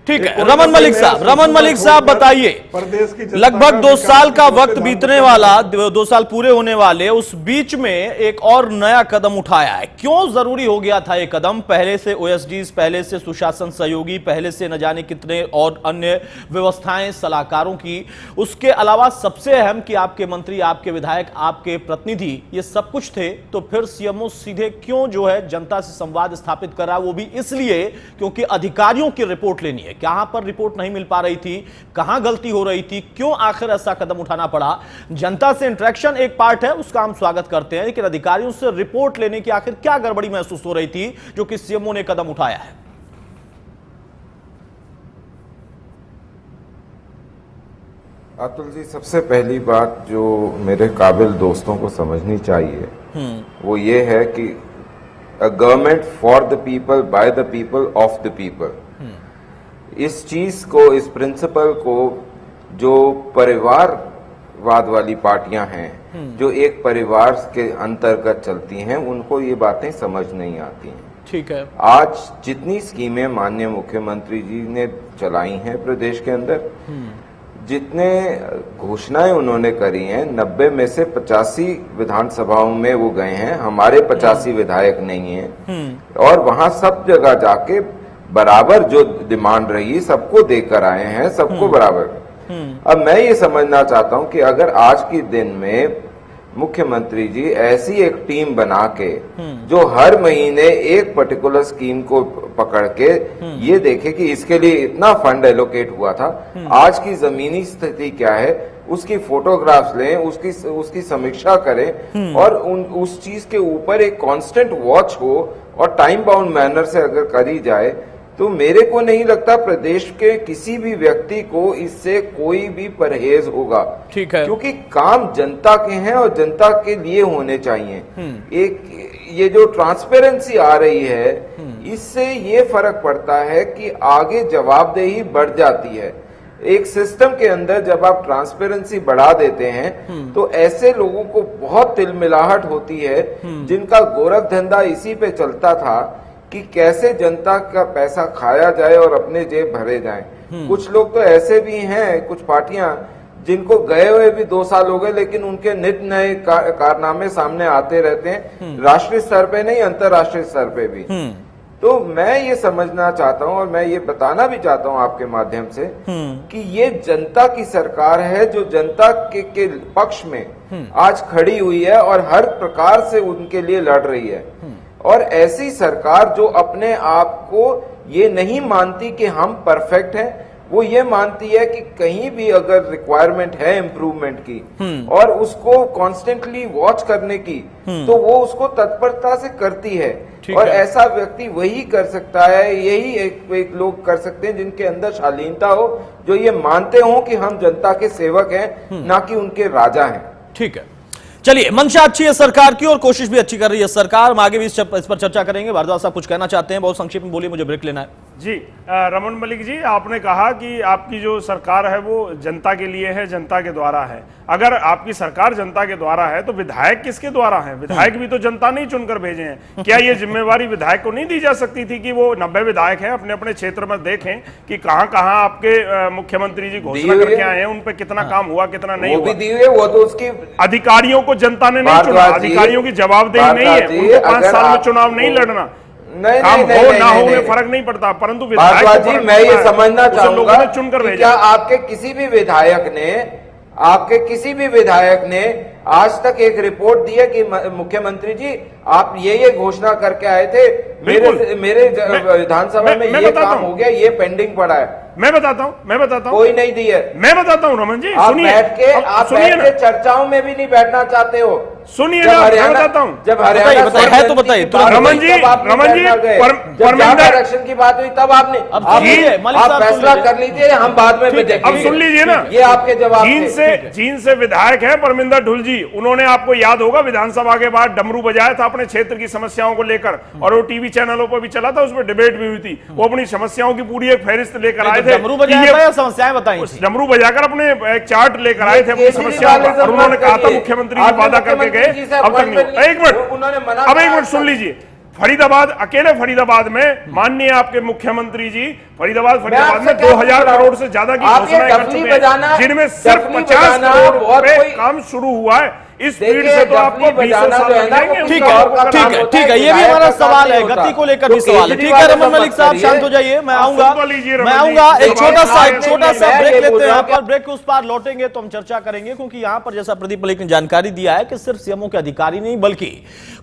ठीक है, कोई रमन ना मलिक कोई साहब, नया रमन मलिक साहब छोड़कर बताइए, प्रदेश की जनता लगभग का 2 साल का विकास वक्त पे बीतने ध्यान वाला, 2 साल पूरे होने वाले, उस बीच में एक और नया कदम उठाया है। क्यों जरूरी हो गया था ये कदम? पहले से ओएसडीज, पहले से सुशासन सहयोगी, पहले से न जाने कितने और अन्य व्यवस्थाएं सलाहकारों की, उसके अलावा सबसे अहम कि आपके मंत्री, आपके विधायक, आपके प्रतिनिधि, ये सब कुछ थे, तो फिर सीएमओ सीधे क्यों जो है जनता से संवाद स्थापित कर रहा है? वो भी इसलिए क्योंकि अधिकारियों की रिपोर्ट लेनी है। कहां पर रिपोर्ट नहीं मिल पा रही थी, कहां गलती हो रही थी, क्यों आखिर ऐसा कदम उठाना पड़ा? जनता से इंटरेक्शन एक पार्ट है, उसका हम स्वागत करते हैं, लेकिन अधिकारियों से रिपोर्ट लेने की आखिर क्या गड़बड़ी महसूस हो रही थी जो कि सीएमओ ने कदम उठाया है? अतुल जी, सबसे पहली बात जो मेरे काबिल दोस्तों को समझनी चाहिए वो ये है कि a government for the people, by the people, of the people. इस चीज को, इस प्रिंसिपल को जो परिवारवाद वाली पार्टियां हैं, जो एक परिवार के अंतर्गत चलती हैं, उनको ये बातें समझ नहीं आती हैं। ठीक है, आज जितनी स्कीमें माननीय मुख्यमंत्री जी ने चलाई हैं प्रदेश के अंदर, जितने घोषणाएं उन्होंने करी हैं, 90 में से 85 विधानसभाओं में वो गए हैं, हमारे 85 विधायक नहीं हैं, और वहां सब जगह जाके बराबर जो डिमांड रही सबको देकर आए हैं, सबको बराबर। अब मैं ये समझना चाहता हूं कि अगर आज के दिन में मुख्यमंत्री जी ऐसी एक टीम बना के जो हर महीने एक पर्टिकुलर स्कीम को पकड़ के ये देखे कि इसके लिए इतना फंड एलोकेट हुआ था, आज की जमीनी स्थिति क्या है, उसकी फोटोग्राफ्स लें, उसकी समीक्षा करें, और उस चीज के ऊपर एक कांस्टेंट वॉच हो और टाइम बाउंड मैनर से अगर करी जाए, तो मेरे को नहीं लगता प्रदेश के किसी भी व्यक्ति को इससे कोई भी परहेज होगा। ठीक है, क्योंकि काम जनता के हैं और जनता के लिए होने चाहिए। एक ये जो ट्रांसपेरेंसी आ रही है, इससे ये फर्क पड़ता है कि आगे जवाबदेही बढ़ जाती है। एक सिस्टम के अंदर जब आप ट्रांसपेरेंसी बढ़ा देते हैं तो ऐसे लोगों को बहुत तिलमिलाहट होती है जिनका गोरख धंधा इसी पे चलता था कि कैसे जनता का पैसा खाया जाए और अपने जेब भरे जाएं। कुछ लोग तो ऐसे भी हैं, कुछ पार्टियां जिनको गए हुए भी 2 साल हो गए, लेकिन उनके नित नए कारनामे सामने आते रहते हैं, राष्ट्रीय स्तर पे नहीं, अंतर्राष्ट्रीय स्तर पे भी। तो मैं ये समझना चाहता हूं और मैं ये बताना भी चाहता हूं आपके माध्यम से कि ये जनता की सरकार है जो जनता के पक्ष में आज खड़ी हुई है और हर प्रकार से उनके लिए लड़ रही है। और ऐसी सरकार जो अपने आप को ये नहीं मानती कि हम परफेक्ट हैं, वो ये मानती है कि कहीं भी अगर रिक्वायरमेंट है इम्प्रूवमेंट की और उसको कॉन्स्टेंटली वॉच करने की, तो वो उसको तत्परता से करती है। और ऐसा व्यक्ति वही कर सकता है, यही एक लोग कर सकते हैं जिनके अंदर शालीनता हो, जो ये मानते हो कि हम जनता के सेवक हैं, ना कि उनके राजा हैं। ठीक है, चलिए, मंशा अच्छी है सरकार की और कोशिश भी अच्छी कर रही है सरकार। हम आगे भी इस पर चर्चा करेंगे। भारद्वाज साहब कुछ कहना चाहते हैं? बहुत संक्षेप में बोलिए, मुझे ब्रेक लेना है। जी, रमन मलिक जी, आपने कहा कि आपकी जो सरकार है वो जनता के लिए है, जनता के द्वारा है। अगर आपकी सरकार जनता के द्वारा है तो विधायक किसके द्वारा है? विधायक भी तो जनता नहीं चुनकर भेजे हैं। क्या ये जिम्मेवारी विधायक को नहीं दी जा सकती थी कि वो 90 विधायक हैं, अपने अपने क्षेत्र में देखें कि कहां आपके मुख्यमंत्री जी घोषणा करके आए हैं, उन पे कितना काम हुआ, कितना नहीं हुआ? वो तो उसकी अधिकारियों को जनता ने नहीं चुना, अधिकारियों की जवाबदेही नहीं है, उनको 5 साल में चुनाव नहीं लड़ना। नहीं, काम नहीं, हो नहीं, ना हो नहीं, में नहीं, फर्क नहीं पड़ता, परंतु भारद्वाज जी, मैं ये समझना चाहूंगा चुनकर कि क्या आपके किसी भी विधायक ने आज तक एक रिपोर्ट दी है कि मुख्यमंत्री जी आप ये घोषणा करके आए थे, मेरे विधानसभा में ये काम हो गया, ये पेंडिंग पड़ा है? मैं बताता हूँ कोई नहीं दी है। मैं बताता हूँ रमन जी, आप सुनिए, बैठ के चर्चाओं में भी नहीं बैठना चाहते हो। सुनिए ना, मैं बताता हूँ। जब हरियाणा है तो बताइए। रमन जी, इलेक्शन की बात हुई तब आपने आप फैसला कर लीजिए, हम बाद में देखेंगे। अब सुन लीजिए ना, ये आपके जवाब जींद से विधायक है परमिंदर ढुल जी, उन्होंने, आपको याद होगा, विधानसभा के बाद डमरू बजाया था अपने क्षेत्र की समस्याओं को लेकर, और वो टीवी चैनलों पर भी चला था, उसमें डिबेट भी हुई थी। वो अपनी समस्याओं की पूरी एक फहरिस्त लेकर आए थे, डमरू बजाया या समस्याएं बताई? डमरू बजाकर अपने एक चार्ट लेकर आए थे अपनी समस्याओं का, और उन्होंने कहा था मुख्यमंत्री जी वादा करके गए, अब तक नहीं। एक मिनट सुन लीजिए, फरीदाबाद, अकेले फरीदाबाद में माननीय आपके मुख्यमंत्री जी फरीदाबाद में आपसे क्या 2000 पूछ रहा करोड़ से ज्यादा की आप ये घोषणाएं कर डफली चुके हैं, बजाना- जिनमें सिर्फ डफली 50 बजाना करोड़ बहुत पे कोई- काम शुरू हुआ है। इस स्पीड देखिए, से तो आपको डफली 20 बजाना साल जो है लग ना, जाएंगे। वो ठीक किसी है, और का काम ठीक है, होता ठीक है, ये भी विधायक हमारा का काम सवाल है, नहीं होता। गति को लेकर तो भी सवाल है। ठीक है, केजरीवाल रमन मत मलिक साहब करिए। शांत हो जाइए, मैं आप आऊंगा, सुन तो लीजिए रमन मैं जी, आऊंगा। एक देखिए, छोटा सा मैं ब्रेक ये लेते बोल हैं, रहा यहाँ हूं पर ब्रेक के उस पार लौटेंगे तो हम चर्चा करेंगे, क्योंकि यहाँ पर जैसा प्रदीप मलिक ने जानकारी दिया है कि सिर्फ सीएमओ के अधिकारी नहीं बल्कि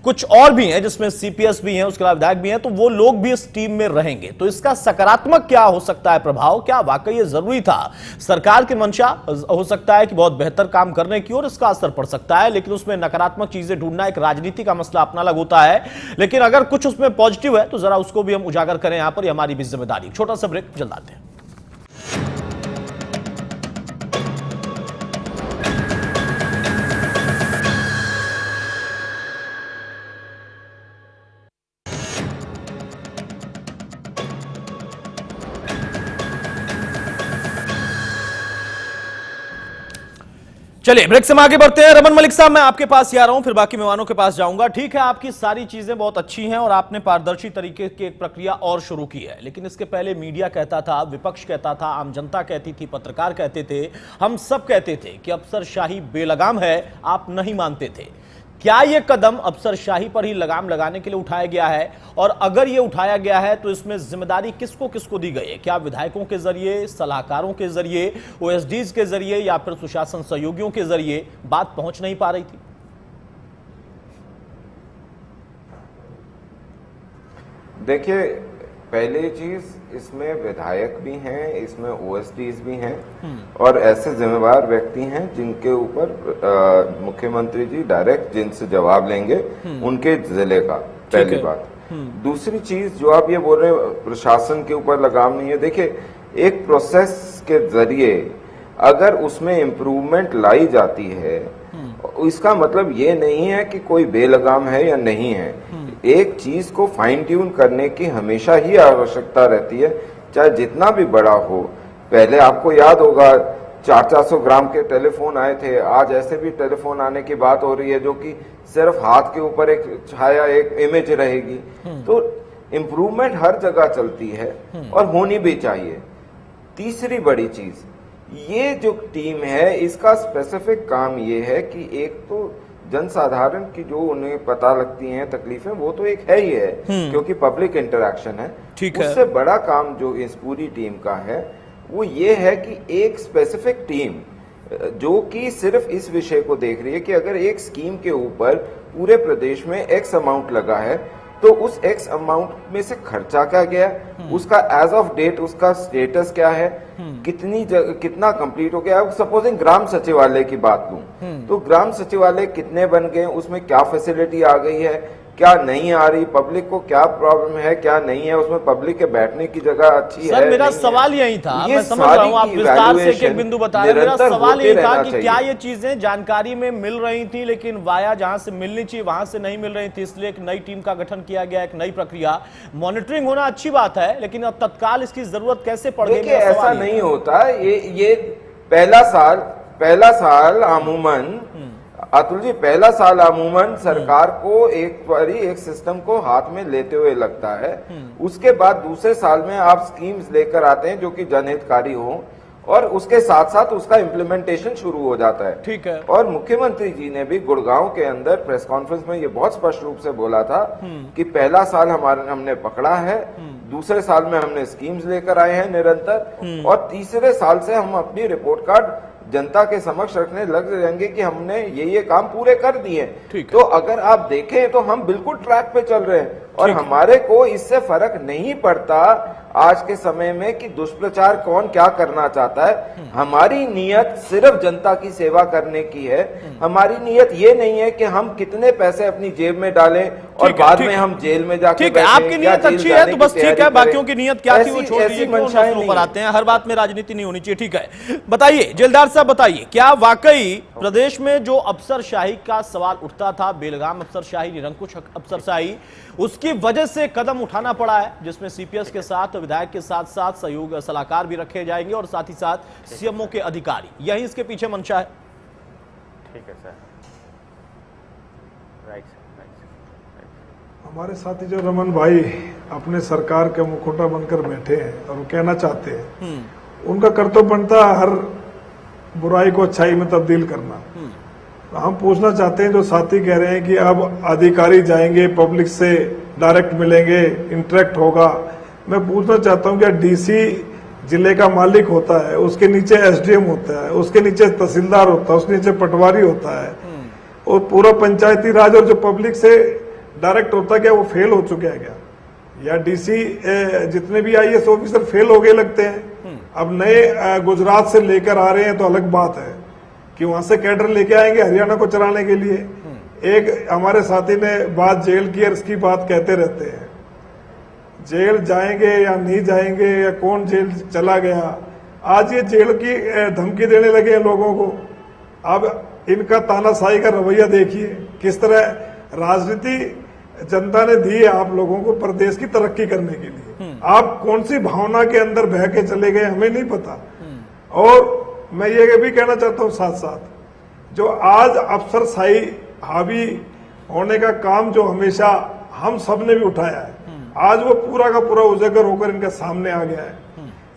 कुछ और भी हैं, जिसमें सीपीएस भी हैं, उसके अलावा विधायक भी हैं, तो वो लोग भी इस टीम में रहेंगे। तो इसका सकारात्मक क्या हो सकता है प्रभाव? क्या वाकई ये जरूरी था? सरकार की मंशा हो सकता है कि बहुत बेहतर काम करने की ओर इसका असर पड़ सकता है, लेकिन उसमें नकारात्मक चीजें ढूंढना एक राजनीति का मसला अपना अलग होता है। लेकिन अगर कुछ उसमें पॉजिटिव है तो जरा उसको भी हम उजागर करें यहां पर, ये हमारी भी जिम्मेदारी। छोटा सा ब्रेक, जल्द आते हैं। चलिए ब्रेक से हम आगे बढ़ते हैं। रमन मलिक साहब, मैं आपके पास ही आ रहा हूं, फिर बाकी मेहमानों के पास जाऊंगा। ठीक है, आपकी सारी चीजें बहुत अच्छी हैं और आपने पारदर्शी तरीके की एक प्रक्रिया और शुरू की है, लेकिन इसके पहले मीडिया कहता था, विपक्ष कहता था, आम जनता कहती थी, पत्रकार कहते थे, हम सब कहते थे कि अफसरशाही बेलगाम है, आप नहीं मानते थे। क्या यह कदम अफसरशाही पर ही लगाम लगाने के लिए उठाया गया है? और अगर यह उठाया गया है तो इसमें जिम्मेदारी किसको किसको दी गई है? क्या विधायकों के जरिए, सलाहकारों के जरिए, ओएसडीज के जरिए, या फिर सुशासन सहयोगियों के जरिए बात पहुंच नहीं पा रही थी? देखिए, पहली चीज, इसमें विधायक भी हैं, इसमें ओएसडीज भी हैं और ऐसे जिम्मेवार व्यक्ति हैं जिनके ऊपर मुख्यमंत्री जी डायरेक्ट जिनसे जवाब लेंगे उनके जिले का। पहली बात। दूसरी चीज जो आप ये बोल रहे हैं प्रशासन के ऊपर लगाम नहीं है, देखिए एक प्रोसेस के जरिए अगर उसमें इम्प्रूवमेंट लाई जाती है, इसका मतलब ये नहीं है कि कोई बेलगाम है या नहीं है। एक चीज को फाइन ट्यून करने की हमेशा ही आवश्यकता रहती है, चाहे जितना भी बड़ा हो। पहले आपको याद होगा 400 ग्राम के टेलीफोन आए थे, आज ऐसे भी टेलीफोन आने की बात हो रही है जो कि सिर्फ हाथ के ऊपर एक छाया, एक इमेज रहेगी। तो इम्प्रूवमेंट हर जगह चलती है और होनी भी चाहिए। तीसरी बड़ी चीज, ये जो टीम है इसका स्पेसिफिक काम ये है कि एक तो जनसाधारण की जो उन्हें पता लगती हैं तकलीफें, वो तो एक है ही है क्योंकि पब्लिक इंटरेक्शन है। ठीक है। उससे बड़ा काम जो इस पूरी टीम का है वो ये है कि एक स्पेसिफिक टीम जो कि सिर्फ इस विषय को देख रही है कि अगर एक स्कीम के ऊपर पूरे प्रदेश में एक्स अमाउंट लगा है तो उस एक्स अमाउंट में से खर्चा क्या गया, उसका एज ऑफ डेट उसका स्टेटस क्या है, कितना कंप्लीट हो गया। सपोजिंग ग्राम सचिवालय की बात लूं तो ग्राम सचिवालय कितने बन गए, उसमें क्या फैसिलिटी आ गई है, क्या नहीं आ रही, पब्लिक को क्या प्रॉब्लम है, क्या नहीं है, उसमें पब्लिक के बैठने की जगह अच्छी है। सर, मेरा सवाल यही था, मैं समझ रहा हूं आप विस्तार से एक बिंदु बता रहे हैं। मेरा सवाल यही था कि क्या ये चीजें जानकारी में मिल रही थी लेकिन वाया जहां से मिलनी चाहिए वहां से नहीं मिल रही थी, इसलिए एक नई टीम का गठन किया गया, एक नई प्रक्रिया। मॉनिटरिंग होना अच्छी बात है, लेकिन अब तत्काल इसकी जरूरत कैसे पड़ गई? ऐसा नहीं होता। ये पहला साल अमूमन अतुल जी, पहला साल अमूमन सरकार को एक बारी एक सिस्टम को हाथ में लेते हुए लगता है। उसके बाद दूसरे साल में आप स्कीम्स लेकर आते हैं जो कि जनहितकारी हो और उसके साथ साथ उसका इम्प्लीमेंटेशन शुरू हो जाता है। ठीक है। और मुख्यमंत्री जी ने भी गुड़गांव के अंदर प्रेस कॉन्फ्रेंस में ये बहुत स्पष्ट रूप से बोला था कि पहला साल हमने पकड़ा है, दूसरे साल में हमने स्कीम्स लेकर आए हैं निरंतर, और तीसरे साल से हम अपनी रिपोर्ट कार्ड जनता के समक्ष रखने लग जाएंगे कि हमने ये काम पूरे कर दिए। तो अगर आप देखें तो हम बिल्कुल ट्रैक पे चल रहे हैं और हमारे को इससे फर्क नहीं पड़ता आज के समय में कि दुष्प्रचार कौन क्या करना चाहता है। हमारी नीयत सिर्फ जनता की सेवा करने की है। हमारी नीयत ये नहीं है कि हम कितने पैसे अपनी जेब में डालें और बाद में हम जेल में जाके ठीक है, आपकी नीयत अच्छी है तो बस ठीक है, बाकियों की नीयत क्या थी वो छोड़ दीजिए, क्यों ऊपर आते हैं। हर बात में राजनीति नहीं होनी चाहिए। ठीक है, बताइए जेलदार साहब, बताइए क्या वाकई प्रदेश में जो अफसरशाही का सवाल उठता था, बेलगाम अफसरशाही, निरंकुश अफसरशाही, उसकी वजह से कदम उठाना पड़ा है जिसमें सीपीएस के साथ, विधायक के साथ साथ सहयोग सलाहकार भी रखे जाएंगे और साथ ही साथ सीएमओ के अधिकारी, यही इसके पीछे मंशा है? ठीक है सर, राइट। हमारे साथी जो रमन भाई अपने सरकार के मुखौटा बनकर बैठे हैं और वो कहना चाहते हैं, उनका कर्तव्य बनता है हर बुराई को अच्छाई में तब्दील करना। हम पूछना चाहते हैं, जो साथी कह रहे हैं कि अब अधिकारी जाएंगे, पब्लिक से डायरेक्ट मिलेंगे, इंटरेक्ट होगा, मैं पूछना चाहता हूं क्या डीसी जिले का मालिक होता है, उसके नीचे एसडीएम होता है, उसके नीचे तहसीलदार होता है, उसके नीचे पटवारी होता है, और पूरा पंचायती राज और जो पब्लिक से डायरेक्ट होता है, क्या वो फेल हो चुके हैं क्या? या डीसी जितने भी आईएएस ऑफिसर फेल हो गए लगते हैं। अब नए गुजरात से लेकर आ रहे हैं तो अलग बात है कि वहां से कैडर लेके आएंगे हरियाणा को चलाने के लिए। एक हमारे साथी ने बात जेल की, इसकी बात कहते रहते हैं, जेल जाएंगे या नहीं जाएंगे, या कौन जेल चला गया। आज ये जेल की धमकी देने लगे हैं लोगों को। अब इनका तानाशाही का रवैया देखिए, किस तरह राजनीति जनता ने दी है आप लोगों को प्रदेश की तरक्की करने के लिए। आप कौन सी भावना के अंदर बह के चले गए हमें नहीं पता। और मैं ये भी कहना चाहता हूं साथ साथ, जो आज अफसरशाही हावी होने का काम जो हमेशा हम सब ने भी उठाया है, आज वो पूरा का पूरा उजागर होकर इनके सामने आ गया है।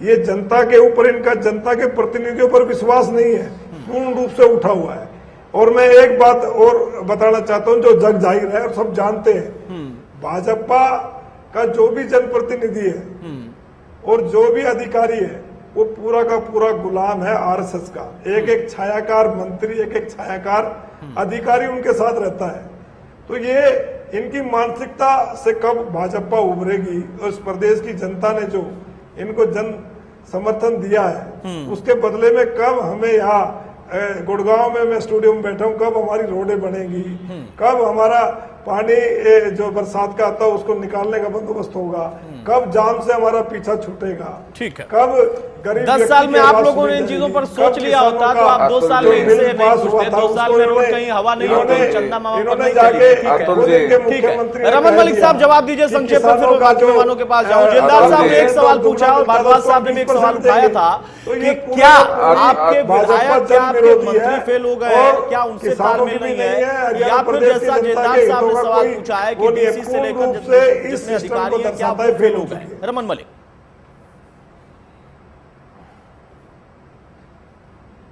ये जनता के ऊपर, इनका जनता के प्रतिनिधियों पर विश्वास नहीं है, पूर्ण रूप से उठा हुआ है। और मैं एक बात और बताना चाहता हूं, जो जग जाहिर है और सब जानते हैं, भाजपा का जो भी जनप्रतिनिधि है और जो भी अधिकारी है, वो पूरा का पूरा गुलाम है आरएसएस का। एक एक छायाकार मंत्री, एक एक छायाकार अधिकारी उनके साथ रहता है। तो ये इनकी मानसिकता से कब भाजपा उभरेगी, और इस प्रदेश की जनता ने जो इनको जन समर्थन दिया है, उसके बदले में कब हमें यहाँ गुड़गांव में मैं स्टूडियो में बैठा हूँ, कब हमारी रोडें बनेगी, कब हमारा पानी जो बरसात का आता है उसको निकालने का बंदोबस्त होगा, कब जाम से हमारा पीछा छूटेगा, ठीक है। कब गरीब 10 साल में आप लोगों ने इन चीजों पर सोच लिया होता तो आप 2 साल में इनसे नहीं पूछते। 2 साल में रोड कहीं हवा नहीं होती, चंदा मामा पर नहीं चलेगी। ठीक है, रमन मलिक साहब जवाब दीजिए संक्षेप में, फिर बाकी मेहमानों के पास जाऊं। जेलदार साहब ने एक सवाल पूछा और भारद्वाज साहब ने भी एक सवाल उठाया था कि क्या आपके विधायक, क्या आपके मंत्री फेल हो गए हैं, क्या उनसे तालमेल नहीं है, या फिर जैसा जेलदार साहब ने सवाल पूछा है कि डीसी से लेकर जितने अधिकारी हैं क्या वो फेल हो गए? रमन मलिक।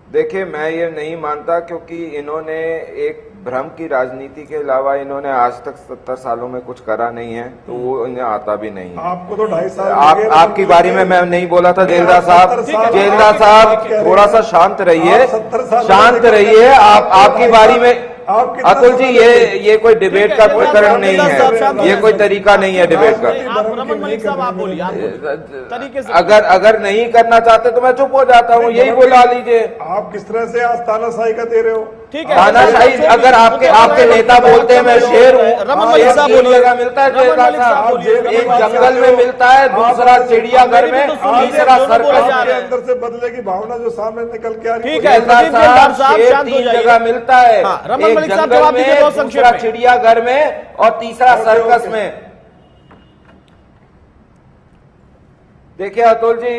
देखिए, मैं ये नहीं मानता, क्योंकि इन्होंने एक भ्रम की राजनीति के अलावा इन्होंने आज तक 70 सालों में कुछ करा नहीं है, तो वो इन्हें आता भी नहीं है। आपको तो 2.5 साल आपकी बारी में मैं नहीं बोला था जेलदार साहब। जेलदार साहब थोड़ा सा शांत रहिए, शांत रहिए। आपकी बारी में अतुल जी, ये कोई डिबेट का प्रकरण नहीं है, ये कोई तरीका नहीं है डिबेट का। रमन मलिक साहब आप बोलिए, तरीके से। अगर नहीं करना चाहते तो मैं चुप हो जाता हूँ, यही बोला लीजिए। आप किस तरह से आज तानाशाही का दे रहे हो? ठीक है, तानाशाही अगर आपके नेता बोलते हैं मैं शेर हूँ, रमन मलिक साहब जगह मिलता है, एक जंगल में मिलता है, दूसरा चिड़ियाघर में, तीसरा सर्कस के अंदर से बदले की भावना जो सामने निकल के आ रही है। ठीक है, तीन जगह मिलता है, एक जंगल में, दूसरा चिड़ियाघर में और तीसरा सर्कस में। देखिए अतुल जी,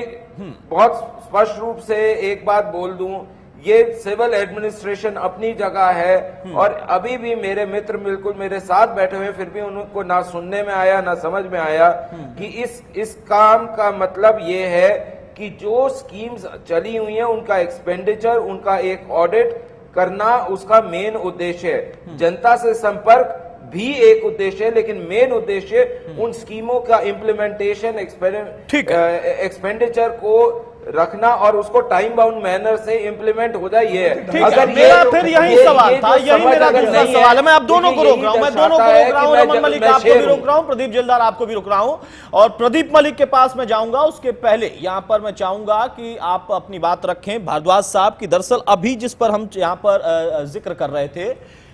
बहुत स्पष्ट रूप से एक बात बोल दूं, ये सिविल एडमिनिस्ट्रेशन अपनी जगह है, और अभी भी मेरे मित्र बिल्कुल मेरे साथ बैठे हुए, फिर भी उनको ना सुनने में आया ना समझ में आया कि इस काम का मतलब ये है कि जो स्कीम्स चली हुई हैं उनका एक्सपेंडिचर, उनका एक ऑडिट करना उसका मेन उद्देश्य है। जनता से संपर्क भी एक उद्देश्य है, लेकिन मेन उद्देश्य उन स्कीमों का इम्प्लीमेंटेशन, एक्सपेंडिचर को रखना और उसको टाइम बाउंड मैनर से इंप्लीमेंट हो जाए। ये अगर मेरा फिर यही सवाल था, यही मेरा दूसरा सवाल है। मैं आप दोनों को रोक रहा हूं, मैं दोनों को रोक रहा हूं, रमन मलिक आपको भी रोक रहा हूं, प्रदीप जेलदार आपको भी रोक रहा हूं, और प्रदीप मलिक के पास मैं जाऊंगा। उसके पहले यहां पर मैं चाहूंगा कि आप अपनी बात रखें भारद्वाज साहब की। दरअसल अभी जिस पर हम यहां पर जिक्र कर रहे थे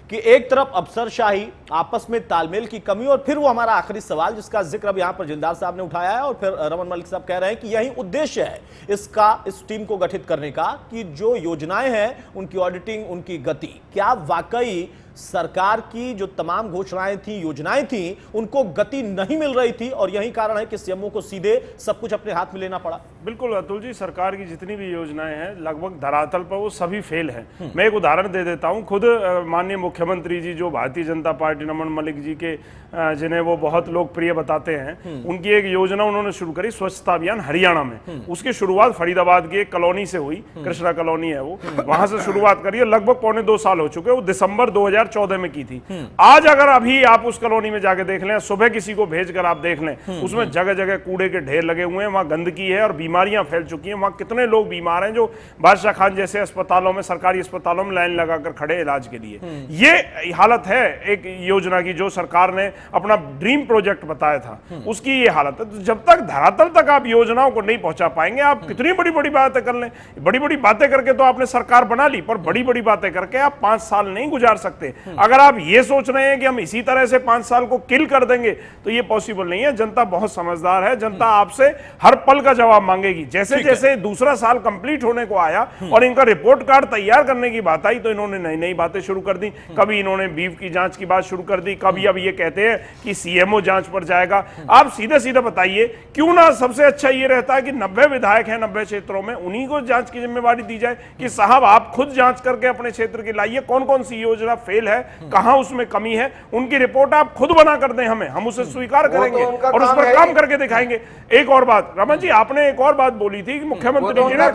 कि एक तरफ अफसरशाही, आपस में तालमेल की कमी, और फिर वो हमारा आखिरी सवाल जिसका जिक्र अब यहां पर जेलदार साहब ने उठाया है, और फिर रमन मलिक साहब कह रहे हैं कि यही उद्देश्य है इस टीम को गठित करने का कि जो योजनाएं हैं उनकी ऑडिटिंग, उनकी गति, क्या वाकई सरकार की जो तमाम घोषणाएं थी, योजनाएं थी, उनको गति नहीं मिल रही थी और यही कारण है कि सीएमओ को सीधे सब कुछ अपने हाथ में लेना पड़ा। बिल्कुल अतुल जी, सरकार की जितनी भी योजनाएं हैं लगभग धरातल पर वो सभी फेल हैं। मैं एक उदाहरण दे देता हूं। खुद माननीय मुख्यमंत्री जी, जो भारतीय जनता पार्टी नमन मलिक जी के जिन्हें वो बहुत लोकप्रिय बताते हैं, उनकी एक योजना उन्होंने शुरू करी, स्वच्छता अभियान हरियाणा में। उसकी शुरुआत फरीदाबाद की एक कॉलोनी से हुई, कृष्णा कॉलोनी है वो, वहां से शुरुआत करी है। लगभग 2.25 साल हो चुके, वो दिसंबर 2014 में की थी। आज अगर अभी आप उस कॉलोनी में जाके देख लें, सुबह किसी को भेजकर आप देख लें, उसमें जगह जगह कूड़े के ढेर लगे हुए हैं, वहां गंदगी है और बीमारियां फैल चुकी हैं। वहां कितने लोग बीमार हैं जो बादशाह खान जैसे अस्पतालों में, सरकारी अस्पतालों में लाइन लगाकर खड़े इलाज के लिए। ये हालत है एक योजना की जो सरकार ने अपना ड्रीम प्रोजेक्ट बताया था, उसकी ये हालत है। तो जब तक धरातल तक आप योजनाओं को नहीं पहुंचा पाएंगे, आप कितनी बड़ी बड़ी बातें कर लें, बड़ी बड़ी बातें करके तो आपने सरकार बना ली, पर बड़ी बड़ी बातें करके आप 5 साल नहीं गुजार सकते। अगर आप ये सोच रहे हैं कि हम इसी तरह से 5 साल को किल कर देंगे तो ये पॉसिबल नहीं है। जनता बहुत समझदार है, जनता आपसे हर पल का जवाब मांगेगी। जैसे जैसे दूसरा साल कंप्लीट होने को आया और इनका रिपोर्ट कार्ड तैयार करने की बात आई तो इन्होंने नई नई बातें शुरू कर दी। कभी इन्होंने बीफ की जांच की बात शुरू कर दी, कभी अब ये कहते हैं कि सीएमओ जांच पर जाएगा। आप सीधे सीधे बताइए, क्यों ना सबसे अच्छा ये रहता है कि 90 विधायक हैं 90 क्षेत्रों में, उन्हीं को जांच की जिम्मेवारी दी जाए कि साहब आप खुद जांच करके अपने क्षेत्र की लाइए, कौन कौन सी योजना फेल है, कहां उसमें कमी है, उनकी रिपोर्ट आप खुद बना कर दें हमें, हम उसे स्वीकार करेंगे और उस पर काम करके दिखाएंगे। एक और बात रमन जी, आपने एक और बात बोली थी कि मुख्यमंत्री जी ने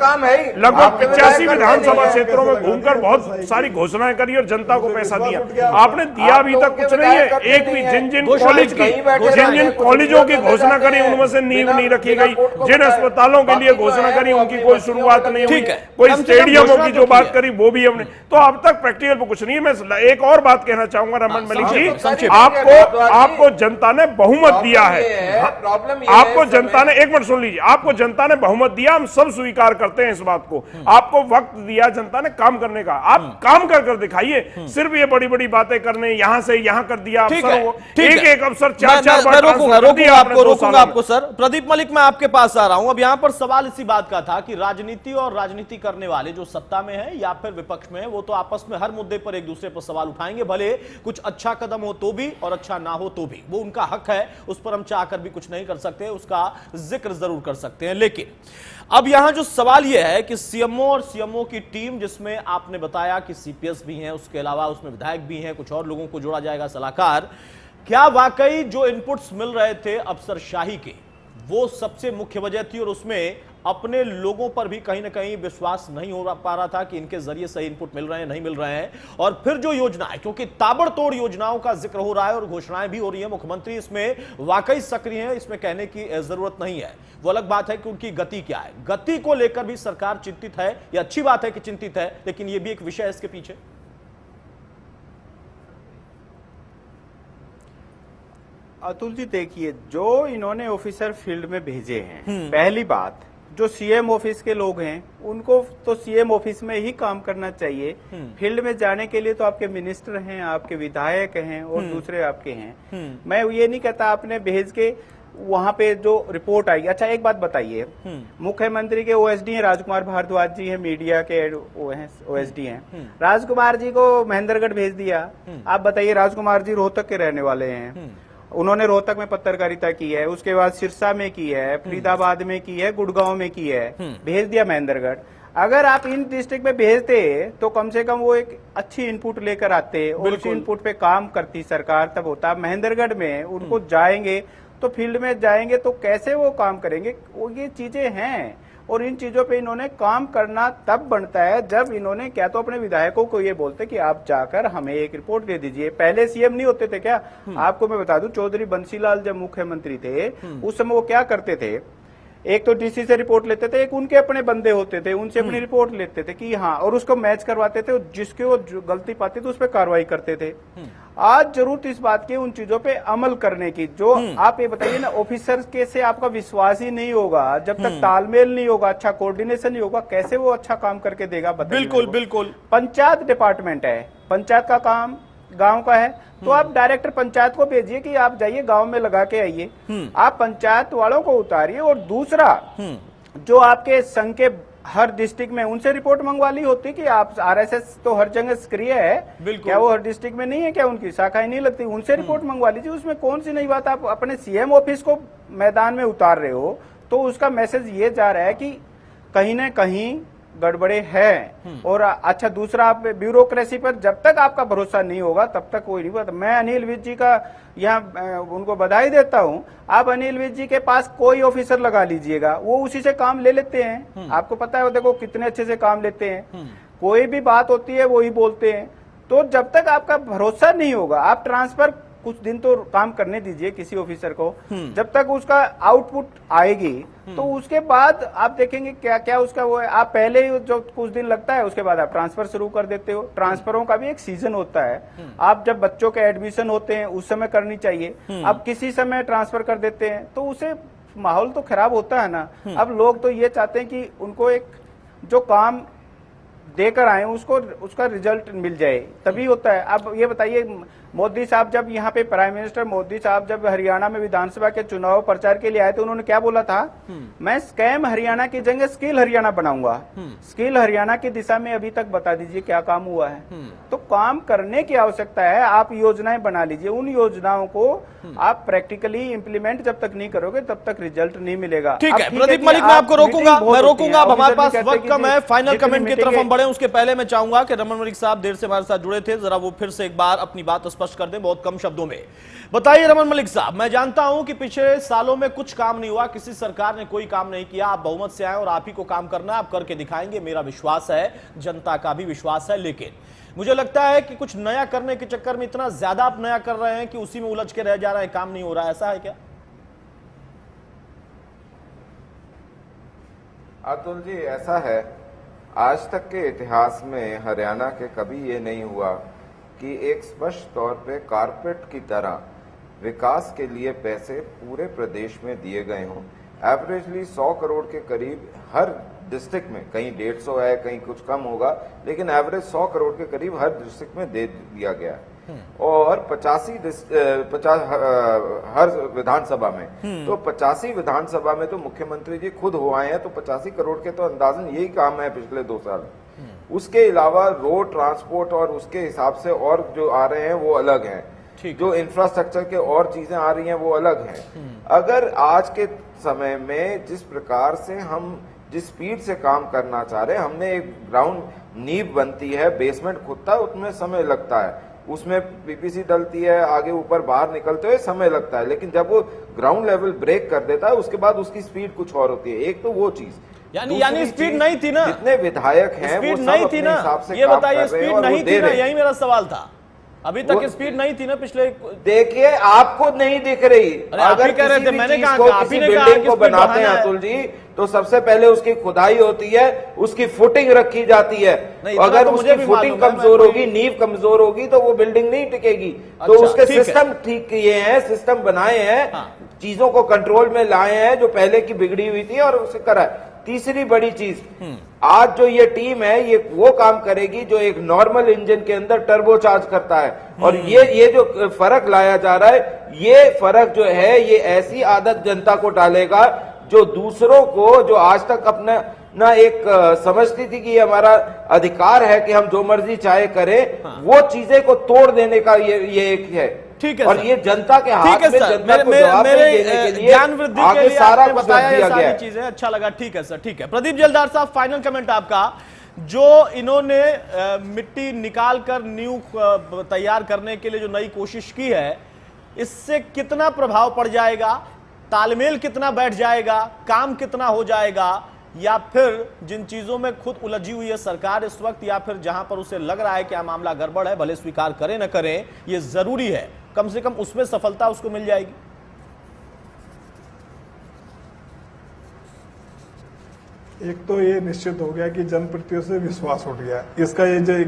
लगभग 85 विधानसभा क्षेत्रों में घूमकर बहुत सारी घोषणाएं करी और जनता को पैसा दिया। आपने दिया अभी तक कुछ नहीं है। एक भी जिन जिन कॉलेजों की घोषणा करी उनमें से नींव नहीं रखी गई, जिन अस्पतालों के लिए घोषणा करी उनकी कोई शुरुआत नहीं हुई, कोई स्टेडियमों की जो बात करी वो भी हमने, तो अब तक प्रैक्टिकल पर कुछ नहीं है। मैं एक और बात कहना चाहूंगा रमन मलिक जी, आपको जनता ने बहुमत दिया है, आपको जनता ने, एक मिनट सुन लीजिए, आपको जनता ने बहुमत दिया, हम सब स्वीकार करते हैं इस बात को। आपको वक्त दिया जनता ने काम करने का, आप काम कर दिखाइए। सिर्फ ये बड़ी बड़ी बातें करने, यहां से यहां कर दिया अफसरों को, एक अफसर 4-4 बार रोकूंगा आपको सर। प्रदीप मलिक, मैं आपके पास आ रहा हूं। अब यहां पर सवाल इसी बात का था कि राजनीति और राजनीति करने वाले जो सत्ता में है या फिर विपक्ष में है, वो तो आपस में हर मुद्दे पर एक दूसरे पर सवाल उठाएंगे, भले कुछ अच्छा कदम हो तो भी और अच्छा ना हो तो भी, वो उनका हक है, उस पर हम चाहकर भी कुछ नहीं कर सकते, उसका जिक्र जरूर कर सकते हैं। लेकिन अब यहां जो सवाल यह है कि सीएमओ और सीएमओ की टीम, जिसमें आपने बताया कि सीपीएस भी हैं, उसके अलावा उसमें विधायक भी हैं, कुछ और लोगों को जोड़ा जाएगा सलाहकार, क्या वाकई जो इनपुट्स मिल रहे थे अफसरशाही के, वो सबसे मुख्य वजह थी और उसमें अपने लोगों पर भी कहीं ना कहीं विश्वास नहीं हो पा रहा था कि इनके जरिए सही इनपुट मिल रहे हैं, नहीं मिल रहे हैं? और फिर जो योजनाएं, क्योंकि ताबड़तोड़ योजनाओं का जिक्र हो रहा है और घोषणाएं भी हो रही हैं, मुख्यमंत्री इसमें वाकई सक्रिय हैं, इसमें कहने की जरूरत नहीं है। वो अलग बात है कि उनकी गति क्या है, गति को लेकर भी सरकार चिंतित है। यह अच्छी बात है कि चिंतित है, लेकिन यह भी एक विषय है इसके पीछे। अतुल जी देखिए, जो इन्होंने ऑफिसर फील्ड में भेजे हैं, पहली बात, जो सीएम ऑफिस के लोग हैं उनको तो सीएम ऑफिस में ही काम करना चाहिए। फील्ड में जाने के लिए तो आपके मिनिस्टर हैं, आपके विधायक हैं और दूसरे आपके हैं। मैं ये नहीं कहता आपने भेज के वहां पे जो रिपोर्ट आई। अच्छा एक बात बताइए, मुख्यमंत्री के ओएसडी हैं राजकुमार भारद्वाज जी हैं, मीडिया के ओएसडी हैं, राजकुमार जी को महेंद्रगढ़ भेज दिया। आप बताइए, राजकुमार जी रोहतक के रहने वाले हैं, उन्होंने रोहतक में पत्रकारिता की है, उसके बाद सिरसा में की है, फरीदाबाद में की है, गुड़गांव में की है, भेज दिया महेंद्रगढ़। अगर आप इन डिस्ट्रिक्ट में भेजते तो कम से कम वो एक अच्छी इनपुट लेकर आते और उस इनपुट पे काम करती सरकार, तब होता। महेंद्रगढ़ में उनको जाएंगे तो फील्ड में जाएंगे तो कैसे वो काम करेंगे, वो ये चीजें हैं। और इन चीजों पे इन्होंने काम करना तब बनता है जब इन्होंने क्या तो अपने विधायकों को ये बोलते कि आप जाकर हमें एक रिपोर्ट दे दीजिए। पहले सीएम नहीं होते थे क्या? आपको मैं बता दूं, चौधरी बंसीलाल जब मुख्यमंत्री थे उस समय वो क्या करते थे, एक तो डीसी से रिपोर्ट लेते थे, एक उनके अपने बंदे होते थे, उनसे अपनी रिपोर्ट लेते थे कि हाँ, और उसको मैच करवाते थे, जिसके वो गलती पाते थे उस पर कार्रवाई करते थे। आज जरूरत इस बात की उन चीजों पे अमल करने की, जो आप ये बताइए ना, ऑफिसर के से आपका विश्वास ही नहीं होगा जब तक तालमेल नहीं होगा, अच्छा कोऑर्डिनेशन नहीं होगा, कैसे वो अच्छा काम करके देगा? बताइए। बिल्कुल बिल्कुल। पंचायत डिपार्टमेंट है, पंचायत का काम गांव का है, तो आप डायरेक्टर पंचायत को भेजिए कि आप जाइए गांव में लगा के आइए, आप पंचायत वालों को उतारिए। और दूसरा, जो आपके संघ के हर डिस्ट्रिक्ट में उनसे रिपोर्ट मंगवा ली होती कि आप आरएसएस तो हर जगह सक्रिय है, क्या वो हर डिस्ट्रिक्ट में नहीं है, क्या उनकी शाखाएं नहीं लगती, उनसे रिपोर्ट मंगवा लीजिए। उसमें कौन सी नई बात, आप अपने सीएम ऑफिस को मैदान में उतार रहे हो तो उसका मैसेज ये जा रहा है कि कहीं ना कहीं गड़बड़े है। और अच्छा, दूसरा, आप ब्यूरोक्रेसी पर जब तक आपका भरोसा नहीं होगा तब तक कोई नहीं बात। मैं अनिल विज जी का यहाँ उनको बधाई देता हूँ। आप अनिल विज जी के पास कोई ऑफिसर लगा लीजिएगा, वो उसी से काम ले लेते हैं। आपको पता है, देखो कितने अच्छे से काम लेते हैं, कोई भी बात होती है वही बोलते हैं। तो जब तक आपका भरोसा नहीं होगा, आप ट्रांसफर कुछ दिन तो काम करने दीजिए किसी ऑफिसर को, जब तक उसका आउटपुट आएगी तो उसके बाद आप देखेंगे क्या क्या उसका वो है। आप पहले ही जो कुछ दिन लगता है उसके बाद आप ट्रांसफर शुरू कर देते हो। ट्रांसफरों का भी एक सीजन होता है। आप जब बच्चों के एडमिशन होते हैं उस समय करनी चाहिए, आप किसी समय ट्रांसफर कर देते हैं तो उसे माहौल तो खराब होता है ना। अब लोग तो ये चाहते हैं कि उनको एक जो काम देकर आए उसको उसका रिजल्ट मिल जाए, तभी होता है। अब ये बताइए, मोदी साहब जब यहाँ पे प्राइम मिनिस्टर मोदी साहब जब हरियाणा में विधानसभा के चुनाव प्रचार के लिए आए थे, उन्होंने क्या बोला था? मैं स्कैम हरियाणा की जगह स्किल हरियाणा बनाऊंगा। स्किल हरियाणा की दिशा में अभी तक बता दीजिए क्या काम हुआ है? तो काम करने की आवश्यकता है। आप योजनाएं बना लीजिए, उन योजनाओं को आप प्रैक्टिकली इम्प्लीमेंट जब तक नहीं करोगे तब तक रिजल्ट नहीं मिलेगा। ठीक है प्रदीप मलिक, मैं आपको रोकूंगा। अब हमारे पास वक्त कम है, फाइनल कमेंट की तरफ हम बढ़े उसके पहले मैं चाहूंगा कि रमन मलिक साहब देर से हमारे साथ जुड़े थे, जरा वो फिर से एक बार अपनी बात स्पष्ट कर दें बहुत कम शब्दों में। बताइए रमन मलिक साहब, मैं जानता हूं कि पिछले सालों में कुछ काम नहीं हुआ, किसी सरकार ने कोई काम नहीं किया, आप बहुमत से आए और आप ही को काम करना है, आप करके दिखाएंगे, मेरा विश्वास है, जनता का भी विश्वास है। लेकिन मुझे लगता है कि कुछ नया करने के चक्कर में इतना ज्यादा आप नया कर रहे हैं कि उसी में उलझ के रह जा रहे हैं, काम नहीं हो रहा है, ऐसा है क्या? अतुल जी, ऐसा है, आज तक के इतिहास में हरियाणा के कभी ये नहीं हुआ कि एक स्पष्ट तौर पे कारपेट की तरह विकास के लिए पैसे पूरे प्रदेश में दिए गए हों। एवरेजली 100 करोड़ के करीब हर डिस्ट्रिक्ट में, कहीं 150 है, कहीं कुछ कम होगा, लेकिन एवरेज 100 करोड़ के करीब हर डिस्ट्रिक्ट में दे दिया गया और 50 हर विधानसभा में। तो 85 विधानसभा में तो मुख्यमंत्री जी खुद हो आए हैं, तो 85 करोड़ के तो अंदाजन यही काम है पिछले 2 साल। उसके अलावा रोड ट्रांसपोर्ट और उसके हिसाब से और जो आ रहे हैं वो अलग हैं, जो इंफ्रास्ट्रक्चर के और चीजें आ रही हैं वो अलग हैं। अगर आज के समय में जिस प्रकार से हम जिस स्पीड से काम करना चाह रहे हैं, हमने एक ग्राउंड नींव बनती है, बेसमेंट खुदता है, उसमें समय लगता है, उसमें पीपीसी डलती है, आगे ऊपर बाहर निकलते हुए समय लगता है, लेकिन जब वो ग्राउंड लेवल ब्रेक कर देता है उसके बाद उसकी स्पीड कुछ और होती है। एक तो वो चीज, यानी स्पीड नहीं थी ना, जितने विधायक हैं वो सब अपने हिसाब से ये काम बताइए, कर रहे हैं स्पीड और वो नहीं दे थी ना, रहे हैं। यही मेरा सवाल था। अभी तक स्पीड नहीं थी ना पिछले। देखिए, आपको नहीं दिख रही। अगर कह रहे थे, मैंने कहा किसी बिल्डिंग को बनाते हैं अतुल जी, तो सबसे पहले उसकी खुदाई होती है, उसकी फुटिंग रखी जाती है। अगर उसकी फुटिंग कमजोर होगी, नींव कमजोर होगी तो वो बिल्डिंग नहीं टिकेगी। तो उसके सिस्टम ठीक किए हैं, सिस्टम बनाए हैं, चीजों को कंट्रोल में लाए हैं जो पहले की बिगड़ी हुई थी और उसे करा। तीसरी बड़ी चीज, आज जो ये टीम है ये वो काम करेगी जो एक नॉर्मल इंजन के अंदर टर्बोचार्ज करता है। और ये जो फर्क लाया जा रहा है, ये फर्क जो है ये ऐसी आदत जनता को डालेगा जो दूसरों को, जो आज तक अपना ना एक समझती थी कि ये हमारा अधिकार है कि हम जो मर्जी चाहे करें, वो चीजें को तोड़ देने का ये एक है। ठीक है और ये जनता के हाथ में, जनता को जवाब देने के लिए ज्ञान वृद्धि के लिए सारा आपने कुछ बताया ये दिया गया सारी चीजें, अच्छा लगा। ठीक है सर, ठीक है। प्रदीप जलदार साहब, फाइनल कमेंट आपका। जो इन्होंने मिट्टी निकाल कर नींव तैयार करने के लिए जो नई कोशिश की है, इससे कितना प्रभाव पड़ जाएगा, तालमेल कितना बैठ जाएगा, काम कितना हो जाएगा, या फिर जिन चीजों में खुद उलझी हुई है सरकार इस वक्त, या फिर जहां पर उसे लग रहा है कि मामला गड़बड़ है, भले स्वीकार करें न करें, ये जरूरी है, कम से कम उसमें सफलता उसको मिल जाएगी? एक तो ये निश्चित हो गया कि जनप्रतिनिधियों से विश्वास उठ गया। इसका ये जो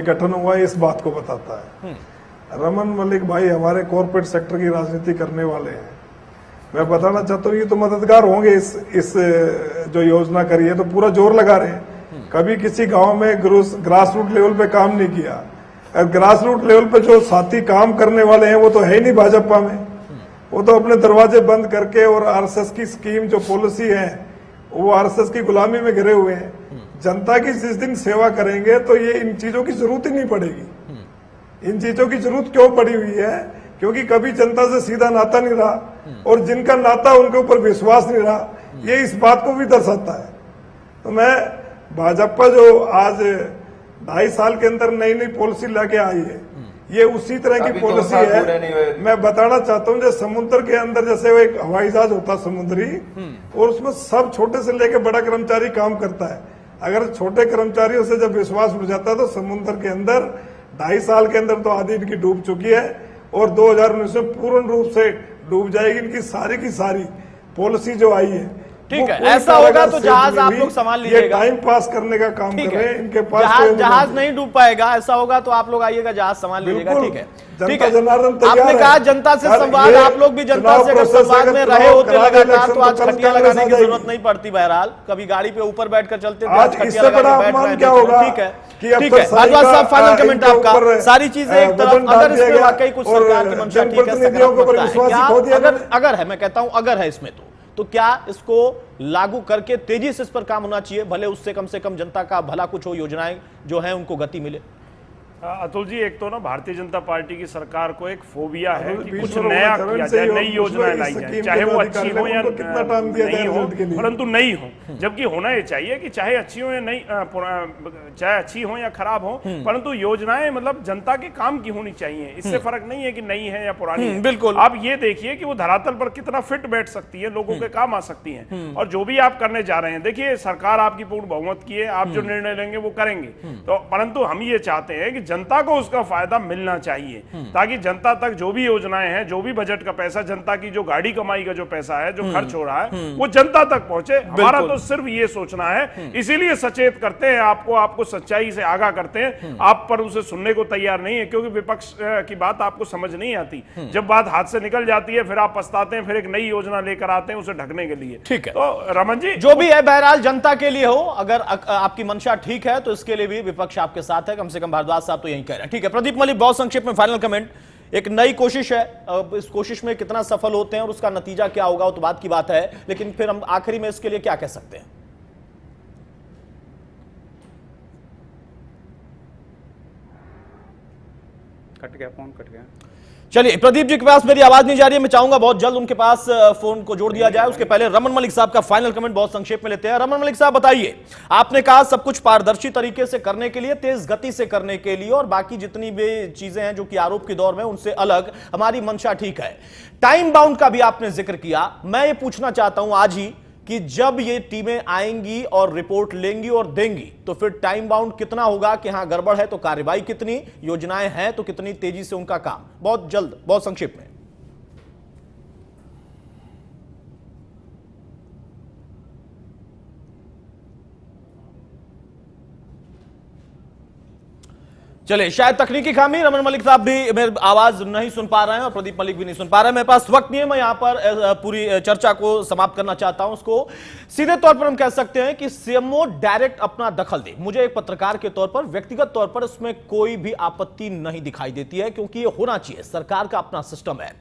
गठन हुआ इस बात को बताता है। रमन मलिक भाई हमारे कॉर्पोरेट सेक्टर की राजनीति करने वाले हैं। मैं बताना चाहता हूँ ये तो मददगार होंगे इस जो योजना करी है, तो पूरा जोर लगा रहे हैं। कभी किसी गांव में ग्रास रूट लेवल पे काम नहीं किया। ग्रास रूट लेवल पे जो साथी काम करने वाले हैं वो तो है ही नहीं भाजपा में, वो तो अपने दरवाजे बंद करके और आरएसएस की स्कीम जो पॉलिसी है वो आरएसएस की गुलामी में घिरे हुए हैं। जनता की जिस दिन सेवा करेंगे तो ये इन चीजों की जरूरत ही नहीं पड़ेगी। इन चीजों की जरूरत क्यों पड़ी हुई है? क्योंकि कभी जनता से सीधा नाता नहीं रहा और जिनका नाता उनके ऊपर विश्वास नहीं रहा, ये इस बात को भी दर्शाता है। तो मैं भाजपा जो आज 2.5 साल के अंदर नई नई पॉलिसी लाके आई है, ये उसी तरह की अभी 2 पॉलिसी साल पूरे नहीं हुए। है। मैं बताना चाहता हूँ, जैसे समुद्र के अंदर जैसे वो एक हवाई जहाज होता समुद्री, और उसमें सब छोटे से लेकर बड़ा कर्मचारी काम करता है। अगर छोटे कर्मचारियों से जब विश्वास उठ जाता है तो समुद्र के अंदर 2.5 साल के अंदर तो आधी इनकी डूब चुकी है और 2019 में पूर्ण रूप से डूब जाएगी। इनकी सारी पॉलिसी जो आई है, ठीक है, ऐसा होगा तो जहाज आप लोग संभाल लीजिएगा। टाइम पास करने का काम कर रहे हैं इनके पास। जहाज नहीं डूब पाएगा, ऐसा होगा तो आप लोग आइएगा, जहाज संभाल लीजिएगा। ठीक है, ठीक है। जनार्दन तैयार आपने कहा है। जनता से संवाद, आप लोग भी जनता से अगर संवाद में रहे होते लगातार तो आज खटिया लगाने की जरूरत नहीं पड़ती। बहरहाल कभी गाड़ी पे ऊपर बैठकर चलते थे, आज खटिया लगा के बैठ रहे हैं। ठीक है, ठीक है। भारद्वाज साहब, फाइनल कमेंट आपका। सारी चीजें एक तरफ, अगर इसमें वाकई कुछ सरकार की मंशा ठीक है, सकारात्मकता है, अगर है, मैं कहता हूं अगर है इसमें तो क्या इसको लागू करके तेजी से इस पर काम होना चाहिए, भले उससे कम से कम जनता का भला कुछ हो, योजनाएं जो हैं उनको गति मिले। अतुल जी, एक तो ना भारतीय जनता पार्टी की सरकार को एक फोबिया है कि कुछ नया किया जाए, नई योजनाएं लाई जाए, चाहे वो अच्छी हो या नहीं हो, परंतु नई हो। जबकि होना ये चाहिए कि चाहे अच्छी हो या नहीं, चाहे अच्छी हो या खराब हो, परंतु योजनाएं मतलब जनता के काम की होनी चाहिए। इससे फर्क नहीं है कि नई है या पुरानी है। बिल्कुल। आप ये देखिए कि वो धरातल पर कितना फिट बैठ सकती है, लोगों के काम आ सकती है। और जो भी आप करने जा रहे हैं, देखिए सरकार आपकी पूर्ण बहुमत की है, आप जो निर्णय लेंगे वो करेंगे। तो परंतु हम ये चाहते हैं कि जनता को उसका फायदा मिलना चाहिए, ताकि जनता तक जो भी योजनाएं हैं, जो भी बजट का पैसा, जनता की जो गाड़ी कमाई का जो पैसा है, जो खर्च हो रहा है, वो जनता तक पहुंचे। हमारा तो सिर्फ ये सोचना है, इसीलिए सचेत करते हैं आपको सच्चाई से आगाह करते हैं। आप पर उसे सुनने को तैयार नहीं है, क्योंकि विपक्ष की बात आपको समझ नहीं आती। जब बात हाथ से निकल जाती है फिर आप पछताते हैं, फिर एक नई योजना लेकर आते हैं उसे ढकने के लिए। ठीक है, तो रमन जी, जो भी है बहरहाल जनता के लिए हो, अगर आपकी मंशा ठीक है तो इसके लिए भी विपक्ष आपके साथ है, कम से कम भारद्वाज साहब तो यही कह रहे हैं। ठीक है, प्रदीप मलिक, बहुत संक्षेप में फाइनल कमेंट। एक नई कोशिश है, अब इस कोशिश में कितना सफल होते हैं और उसका नतीजा क्या होगा वो तो बात की बात है, लेकिन फिर हम आखिरी में इसके लिए क्या कह सकते हैं? कट गया, फोन कट गया। चलिए, प्रदीप जी के पास मेरी आवाज नहीं जा रही है, मैं चाहूंगा बहुत जल्द उनके पास फोन को जोड़ दिया जाए। उसके पहले रमन मलिक साहब का फाइनल कमेंट बहुत संक्षेप में लेते हैं। रमन मलिक साहब, बताइए, आपने कहा सब कुछ पारदर्शी तरीके से करने के लिए, तेज गति से करने के लिए और बाकी जितनी भी चीजें हैं जो कि आरोप के दौर में उनसे अलग हमारी मंशा ठीक है। टाइम बाउंड का भी आपने जिक्र किया। मैं ये पूछना चाहता हूं आज ही कि जब ये टीमें आएंगी और रिपोर्ट लेंगी और देंगी तो फिर टाइम बाउंड कितना होगा कि हां गड़बड़ है तो कार्रवाई कितनी, योजनाएं हैं तो कितनी तेजी से उनका काम? बहुत जल्द, बहुत संक्षिप्त में। चलिए, शायद तकनीकी खामी, रमन मलिक साहब भी मेरी आवाज नहीं सुन पा रहे हैं और प्रदीप मलिक भी नहीं सुन पा रहे हैं। मेरे पास वक्त नहीं है, मैं यहां पर पूरी चर्चा को समाप्त करना चाहता हूं। उसको सीधे तौर पर हम कह सकते हैं कि सीएमओ डायरेक्ट अपना दखल दे। मुझे एक पत्रकार के तौर पर, व्यक्तिगत तौर पर इसमें कोई भी आपत्ति नहीं दिखाई देती है, क्योंकि ये होना चाहिए, सरकार का अपना सिस्टम है।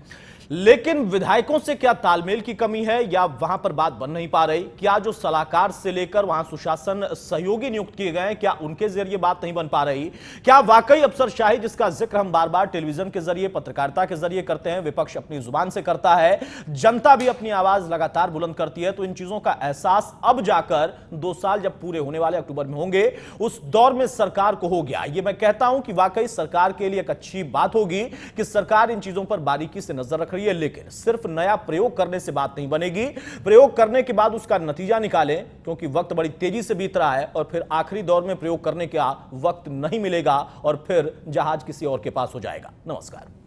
लेकिन विधायकों से क्या तालमेल की कमी है या वहां पर बात बन नहीं पा रही? क्या जो सलाहकार से लेकर वहां सुशासन सहयोगी नियुक्त किए गए हैं, क्या उनके जरिए बात नहीं बन पा रही? क्या वाकई अफसरशाही, जिसका जिक्र हम बार बार टेलीविजन के जरिए, पत्रकारिता के जरिए करते हैं, विपक्ष अपनी जुबान से करता है, जनता भी अपनी आवाज लगातार बुलंद करती है, तो इन चीजों का एहसास अब जाकर 2 साल जब पूरे होने वाले अक्टूबर में होंगे, उस दौर में सरकार को हो गया। ये मैं कहता हूं कि वाकई सरकार के लिए एक अच्छी बात होगी कि सरकार इन चीजों पर बारीकी से नजर रख रही है, लेकिन सिर्फ नया प्रयोग करने से बात नहीं बनेगी। प्रयोग करने के बाद उसका नतीजा निकालें, क्योंकि वक्त बड़ी तेजी से बीत रहा है और फिर आखिरी दौर में प्रयोग करने का वक्त नहीं मिलेगा और फिर जहाज किसी और के पास हो जाएगा। नमस्कार।